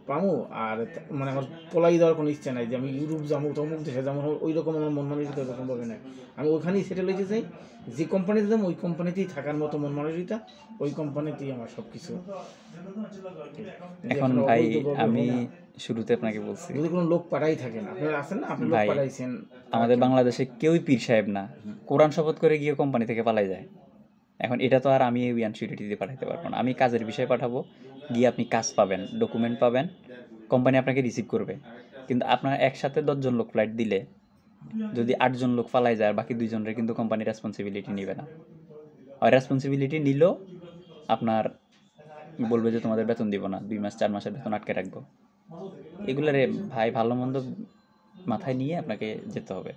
পামো? আর মানে আমার পলাই দেওয়ার কোনো ইচ্ছা নাই যে আমি ইউরোপ যাবো, তমুক দেশে যাবো, ওই রকম আমার মন মানসিকতা ওরকমভাবে নাই। আমি ওইখানেই সেটেল হইতে চাই। যে কোম্পানিতে যাবো ওই কোম্পানিতেই থাকার মতো মন মানসিকতা, ওই কোম্পানিতেই আমার সব কিছু। এখন ভাই আমি শুরুতে আপনাকে বলছি, যদি কোনো লোক পাঠাই থাকেন, আপনারা আছেন না, আপনি লোক ভাই, পাঠাইছেন, আমাদের বাংলাদেশে কেউই পীর সাহেব না, কোরআন শপথ করে গিয়ে কোম্পানি থেকে পালাই যায়। এখন এটা তো আর আমি এই আনসিউরিটি দিয়ে পাঠাতে পারবো না। আমি কাজের বিষয়ে পাঠাবো, গিয়ে আপনি কাজ পাবেন, ডকুমেন্ট পাবেন, কোম্পানি আপনাকে রিসিভ করবে। কিন্তু আপনার একসাথে 10 জন লোক ফ্লাইট দিলে যদি 8 জন লোক পালাই যায়, আর বাকি 2 জনের কিন্তু কোম্পানি রেসপন্সিবিলিটি নেবে না। আর রেসপন্সিবিলিটি নিলেও আপনার বলবে যে তোমাদের বেতন দিব না, 2 মাস 4 মাসের বেতন আটকে রাখবো। এগুলোরে ভাই ভালো মন্দ মাথায় নিয়ে আপনাকে যেতে হবে,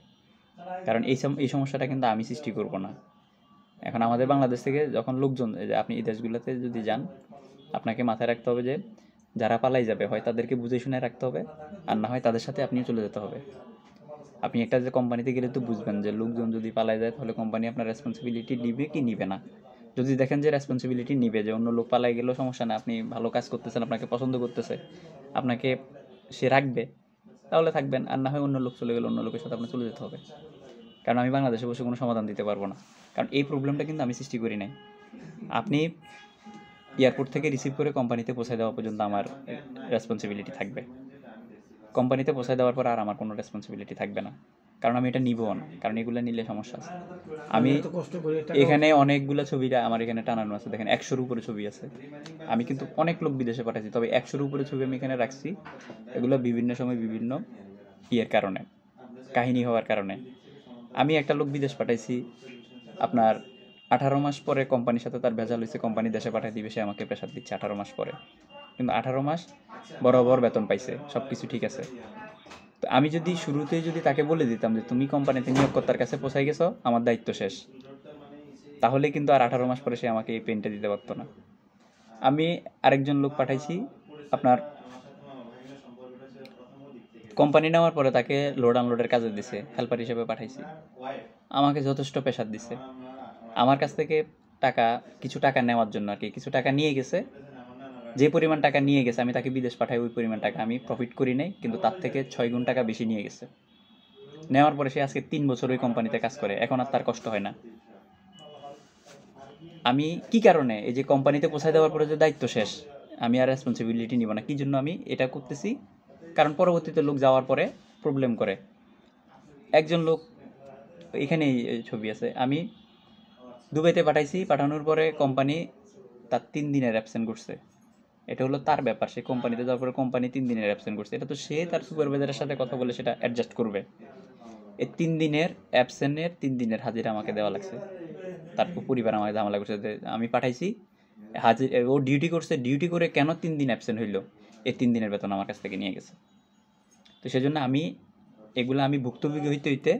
কারণ এই সমস্যাটা কিন্তু আমি সৃষ্টি করব না। এখন আমাদের বাংলাদেশ থেকে যখন লোকজন, আপনি এই দেশগুলোতে যদি যান, আপনাকে মাথায় রাখতে হবে যে যারা পালাই যাবে হয় তাদেরকে বুঝে শুনে রাখতে হবে, আর না হয় তাদের সাথে আপনিও চলে যেতে হবে। আপনি একটা যে কোম্পানিতে গেলে তো বুঝবেন যে লোকজন যদি পালাই যায় তাহলে কোম্পানি আপনার রেসপন্সিবিলিটি নিবে কি নিবে না। যদি দেখেন যে রেসপন্সিবিলিটি নিবে, যে অন্য লোক পালাই গেলেও সমস্যা না, আপনি ভালো কাজ করতেছেন, আপনাকে পছন্দ করতেছে, আপনাকে সে রাখবে, তাহলে থাকবেন। আর না হয় অন্য লোক চলে গেলে অন্য লোকের সাথে আপনার চলে যেতে হবে। কারণ আমি বাংলাদেশে বসে কোনো সমাধান দিতে পারবো না, কারণ এই প্রবলেমটা কিন্তু আমি সৃষ্টি করি নাই। আপনি এয়ারপোর্ট থেকে রিসিভ করে কোম্পানিতে পৌঁছে দেওয়া পর্যন্ত আমার রেসপন্সিবিলিটি থাকবে। কোম্পানিতে পৌঁছে দেওয়ার পর আর আমার কোনো রেসপন্সিবিলিটি থাকবে না, কারণ আমি এটা নিবও না, কারণ এগুলো নিলে সমস্যা আছে। আমি এখানে অনেকগুলো ছবিটা আমার এখানে টানানো আছে, দেখেন 100-এর উপরে ছবি আছে। আমি কিন্তু অনেক লোক বিদেশে পাঠাইছি, তবে 100-এর উপরে ছবি আমি এখানে রাখছি। এগুলো বিভিন্ন সময় বিভিন্ন ইয়ের কারণে, কাহিনী হওয়ার কারণে। আমি একটা লোক বিদেশ পাঠাইছি, আপনার 18 মাস পরে কোম্পানির সাথে তার ভেজাল হয়েছে, কোম্পানি দেশে পাঠিয়ে দিবে, সে আমাকে প্রেশার দিচ্ছে 18 মাস পরে। কিন্তু 18 মাস বরাবর বেতন পাইছে, সব কিছু ঠিক আছে। তো আমি যদি শুরুতেই যদি তাকে বলে দিতাম যে তুমি কোম্পানিতে নিয়োগকর্তার কাছে পৌঁছাই গেছো, আমার দায়িত্ব শেষ, তাহলে কিন্তু আর 18 মাস পরে সে আমাকে এই পেনটা দিতে পারতো না। আমি আরেকজন লোক পাঠাইছি, আপনার কোম্পানি নেওয়ার পরে তাকে লোড আনলোডের কাজে দিছে, হেল্পার হিসেবে পাঠাইছি, আমাকে যথেষ্ট প্রেশার দিছে। আমার কাছ থেকে কিছু টাকা নেওয়ার জন্য আর কি, কিছু টাকা নিয়ে গেছে। যে পরিমাণ টাকা নিয়ে গেছে আমি তাকে বিদেশ পাঠাই, ওই পরিমাণ টাকা আমি প্রফিট করি নাই, কিন্তু তার থেকে 6 গুণ টাকা বেশি নিয়ে গেছে। নেওয়ার পরে সে আজকে 3 বছর ওই কোম্পানিতে কাজ করে, এখন আর তার কষ্ট হয় না। আমি কি কারণে, এই যে কোম্পানিতে পৌঁছায় দেওয়ার পরে যে দায়িত্ব শেষ, আমি আর রেসপন্সিবিলিটি নিব না। কি জন্য আমি এটা করতেছি? কারণ পরবর্তীতে লোক যাওয়ার পরে প্রবলেম করে, একজন লোক এখানেই ছবি আছে, আমি দুবাইতে পাঠাইছি, পাঠানোর পরে কোম্পানি তার 3 দিনের অ্যাবসেন্ট করছে। এটা হলো তার ব্যাপার, সে কোম্পানিতে যাওয়ার পরে কোম্পানি 3 দিনের অ্যাবসেন্ট করছে, এটা তো সে তার সুপারভাইজারের সাথে কথা বলে সেটা অ্যাডজাস্ট করবে। এই 3 দিনের অ্যাবসেন্টের 3 দিনের হাজিরা আমাকে দেওয়া লাগছে। তারপর পরিবার আমাকে ঝামেলা করছে যে আমি পাঠাইছি হাজির, ও ডিউটি করছে, ডিউটি করে কেন 3 দিন অ্যাবসেন্ট হইলো, এই 3 দিনের বেতন আমার কাছ থেকে নিয়ে গেছে। তো সেজন্য আমি এগুলো আমি ভুক্তভোগী হইতে হইতে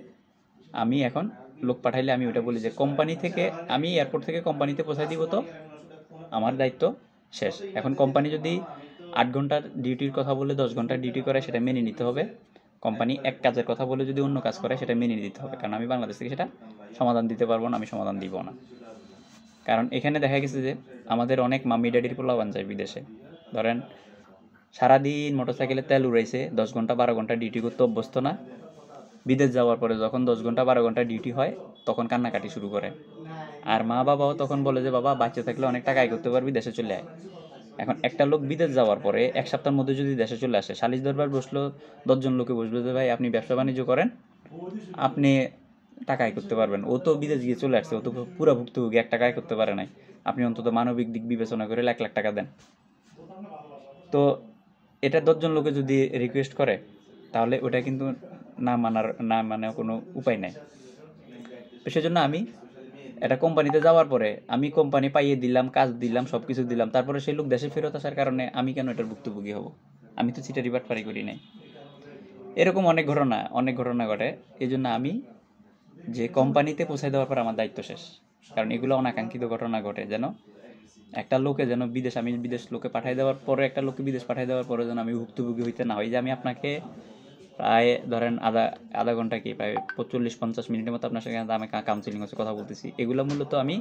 আমি এখন লোক পাঠাইলে আমি ওটা বলি যে কোম্পানি থেকে, আমি এয়ারপোর্ট থেকে কোম্পানিতে পৌঁছাই দিব, তো আমার দায়িত্ব শেষ। এখন কোম্পানি যদি 8 ঘন্টার ডিউটির কথা বলে 10 ঘন্টার ডিউটি করে সেটা মেনে নিতে হবে। কোম্পানি এক কাজের কথা বলে যদি অন্য কাজ করে সেটা মেনে নিতে হবে, কারণ আমি বাংলাদেশ থেকে সেটা সমাধান দিতে পারবো না, আমি সমাধান দিব না। কারণ এখানে দেখা গেছে যে আমাদের অনেক মাম্মি ড্যাডির পোলাপান যায় বিদেশে, ধরেন সারাদিন মোটরসাইকেলে তেল উড়াইছে, 10 ঘন্টা 12 ঘন্টা ডিউটি করতে অভ্যস্ত না। বিদেশ যাওয়ার পরে যখন 10 ঘন্টা 12 ঘন্টা ডিউটি হয় তখন কান্নাকাটি শুরু করে। আর মা বাবাও তখন বলে যে বাবা বাচ্চা থাকলে অনেক টাকা আয় করতে পারবি, দেশে চলে আয়। এখন একটা লোক বিদেশ যাওয়ার পরে 1 সপ্তাহের মধ্যে যদি দেশে চলে আসে, সালিশ দরবার বসলো, 10 জন লোকে বসবে যে ভাই আপনি ব্যবসা বাণিজ্য করেন, আপনি টাকা আয় করতে পারবেন। ও তো বিদেশ গিয়ে চলে আসছে, ও তো পুরো ভুক্তভোগী, 1 টাকা আয় করতে পারে নাই। আপনি অন্তত মানবিক দিক বিবেচনা করে 1 লাখ টাকা দেন। তো এটা 10 জন লোকে যদি রিকোয়েস্ট করে তাহলে ওটা কিন্তু না মানে কোনো উপায় নাই। তো সেজন্য আমি এটা কোম্পানিতে যাওয়ার পরে আমি কোম্পানি পাইয়ে দিলাম, কাজ দিলাম, সব কিছু দিলাম, তারপরে সেই লোক দেশে ফেরত আসার কারণে আমি কেন এটার ভুক্তভোগী হব? আমি তো চিটারি বাটপারি করি নাই। এরকম অনেক ঘটনা ঘটে। এই জন্য আমি যে কোম্পানিতে পৌঁছায় দেওয়ার পর আমার দায়িত্ব শেষ, কারণ এগুলো অনাকাঙ্ক্ষিত ঘটনা ঘটে। যেন একটা লোকে যেন আমি বিদেশ লোকে পাঠিয়ে দেওয়ার পরে, একটা লোককে বিদেশ পাঠিয়ে দেওয়ার পরে যেন আমি ভুক্তভোগী হইতে না হয়। যে আমি আপনাকে প্রায় ধরেন আধা ঘন্টা কি প্রায় 40-50 মিনিটের মতো আপনার সঙ্গে আমি কাউন্সিলিং হচ্ছে, কথা বলতেছি। এগুলো মূলত আমি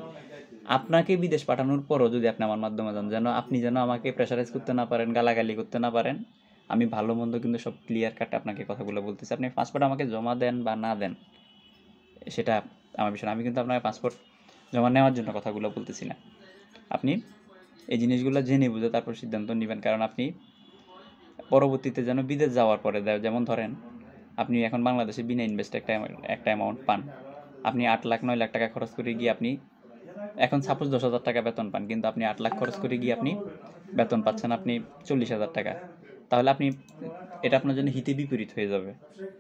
আপনাকে বিদেশ পাঠানোর পরও যদি আপনি আমার মাধ্যমে যান, যেন আপনি যেন আমাকে প্রেশারাইজ করতে না পারেন, গালাগালি করতে না পারেন। আমি ভালো মন্দ কিন্তু সব ক্লিয়ার কাট আপনাকে কথাগুলো বলতেছি। আপনি পাসপোর্ট আমাকে জমা দেন বা না দেন সেটা আমার বিষয় না। আমি কিন্তু আপনাকে পাসপোর্ট জমা নেওয়ার জন্য কথাগুলো বলতেছি না। আপনি এই জিনিসগুলো জেনে বুঝে তারপর সিদ্ধান্ত নেবেন, কারণ আপনি পরবর্তীতে যেন বিদেশ যাওয়ার পরে যেমন ধরেন আপনি এখন বাংলাদেশে বিনা ইনভেস্ট একটা অ্যামাউন্ট পান, আপনি 8 লাখ 9 লাখ টাকা খরচ করে গিয়ে আপনি এখন সাপোজ 10,000 টাকা বেতন পান, কিন্তু আপনি 8 লাখ খরচ করে গিয়ে আপনি বেতন পাচ্ছেন আপনি 40,000 টাকা। তাহলে আপনি এটা আপনার জন্য হিতে বিপরীত হয়ে যাবে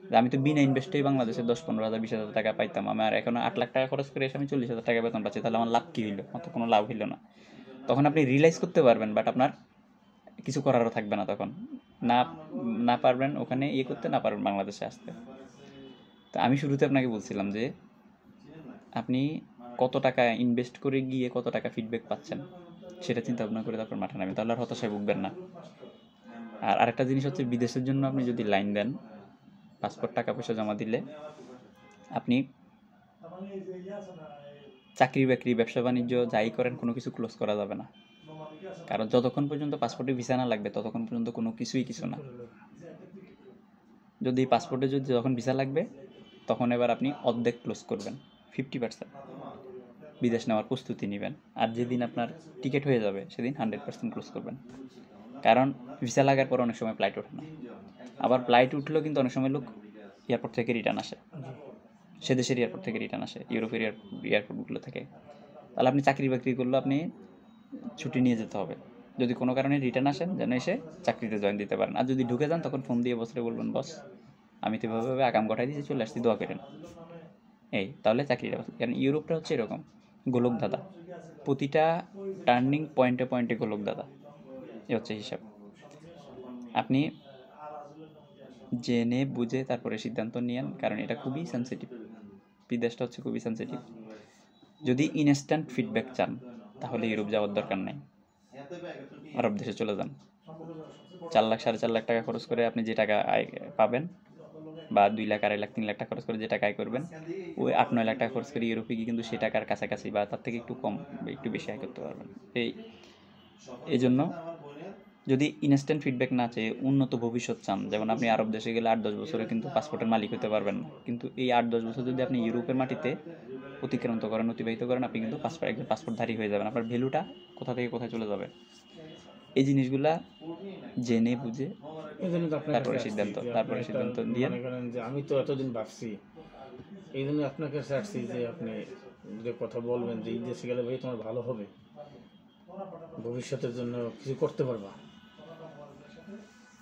যে আমি তো বিনা ইনভেস্টেই বাংলাদেশে 10-15,000 20,000 টাকা পাইতাম, আমার এখন 8 লাখ টাকা খরচ করে এসে আমি 40,000 টাকা বেতন পাচ্ছি, তাহলে আমার লাভ কী হইলো? আমার তো কোনো লাভ হইলো না। তখন আপনি রিয়েলাইজ করতে পারবেন, বাট আপনার কিছু করারও থাকবে না তখন। না না পারবেন ওখানে করতে, না পারবেন বাংলাদেশে আসতে। তো আমি শুরুতে আপনাকে বলছিলাম যে আপনি কত টাকা ইনভেস্ট করে গিয়ে কত টাকা ফিডব্যাক পাচ্ছেন সেটা চিন্তা ভাবনা করে তারপর মাঠে নামেন, তাহলে আর হতাশায় ভুগবেন না। আর আরেকটা জিনিস হচ্ছে, বিদেশের জন্য আপনি যদি লাইন দেন, পাসপোর্ট টাকা পয়সা জমা দিলে আপনি চাকরি বাকরি ব্যবসা বাণিজ্য যাই করেন কোনো কিছু ক্লোজ করা যাবে না, কারণ যতক্ষণ পর্যন্ত পাসপোর্টে ভিসা না লাগবে ততক্ষণ পর্যন্ত কোনো কিছুই কিছু না। যদি পাসপোর্টে যখন ভিসা লাগবে তখন এবার আপনি অর্ধেক ক্লোজ করবেন, 50% বিদেশ নেওয়ার প্রস্তুতি নেবেন। আর যেদিন আপনার টিকিট হয়ে যাবে সেদিন 100% ক্লোজ করবেন, কারণ ভিসা লাগার পর অনেক সময় ফ্লাইট ওঠে না। আবার ফ্লাইট উঠলেও কিন্তু অনেক সময় লোক এয়ারপোর্ট থেকে রিটার্ন আসে, সে দেশের এয়ারপোর্ট থেকে রিটার্ন আসে, ইউরোপের এয়ারপোর্টগুলো থেকে। তাহলে আপনি চাকরি বাকরি করলেও আপনি ছুটি নিয়ে যেতে হবে, যদি কোনো কারণে রিটার্ন আসেন যেন এসে চাকরিতে জয়েন দিতে পারেন। আর যদি ঢুকে যান তখন ফোন দিয়ে বসে বলবেন বস আমি তো এভাবে আগাম গঠাই দিয়েছি, চলে আসছি, দোয়া করেন। তাহলে চাকরিটা, কারণ ইউরোপটা হচ্ছে এরকম গোলক দাদা, প্রতিটা টার্নিং পয়েন্টে পয়েন্টে গোলক দাদা, এ হচ্ছে হিসাব। আপনি জেনে বুঝে তারপরে সিদ্ধান্ত নিয়েন, কারণ এটা খুবই সেন্সিটিভ, বিদেশটা হচ্ছে খুবই সেন্সিটিভ। যদি ইনস্ট্যান্ট ফিডব্যাক চান তাহলে ইউরোপ যাওয়ার দরকার নেই, আরব দেশে চলে যান। 4 লাখ 4.5 লাখ টাকা খরচ করে আপনি যে টাকা আয় পাবেন, বা 2 লাখ 2.5 লাখ 3 লাখ টাকা খরচ করে যে টাকা আয় করবেন, ওই 8-9 লাখ টাকা খরচ করে ইউরোপে গিয়ে কিন্তু সেই টাকার কাছাকাছি বা তার থেকে একটু কম একটু বেশি আয় করতে পারবেন। এই জন্য যদি ইনস্ট্যান্ট ফিডব্যাক না চেয়ে উন্নত ভবিষ্যৎ চান, যেমন আপনি আরব দেশে গেলে 8-10 বছরে কিন্তু পাসপোর্টের মালিক হতে পারবেন না, কিন্তু এই 8-10 বছর যদি আপনি ইউরোপের মাটিতে অতিবাহিত করেন, আপনি কিন্তু একজন পাসপোর্টধারী হয়ে যাবেন। আপনার ভ্যালুটা কোথা থেকে কোথায় চলে যাবে, এই জিনিসগুলা জেনে বুঝে এই জন্য তো আপনার তারপরে সিদ্ধান্ত দিয়ে। মনে করেন যে আমি তো এতদিন ভাবছি এই জন্য আপনাকে চাচ্ছি যে আপনি যে কথা বলবেন যে এই দেশে গেলে ভাই তোমার ভালো হবে, ভবিষ্যতের জন্য কিছু করতে পারবা।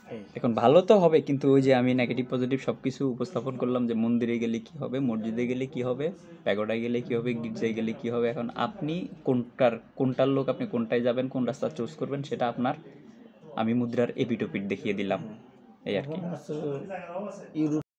এই এখন ভালো তো হবে, কিন্তু ওই যে আমি নেগেটিভ পজিটিভ সব কিছু উপস্থাপন করলাম যে মন্দিরে গেলে কি হবে, মসজিদে গেলে কি হবে, প্যাগোডায় গেলে কি হবে, গির্জায় গেলে কি হবে। এখন আপনি কোনটার লোক, আপনি কোনটায় যাবেন, কোন রাস্তা চুজ করবেন সেটা আপনার। আমি মুদ্রার এপিটোপিট দেখিয়ে দিলাম, এই আর কি। এখন হচ্ছে ইউরোপ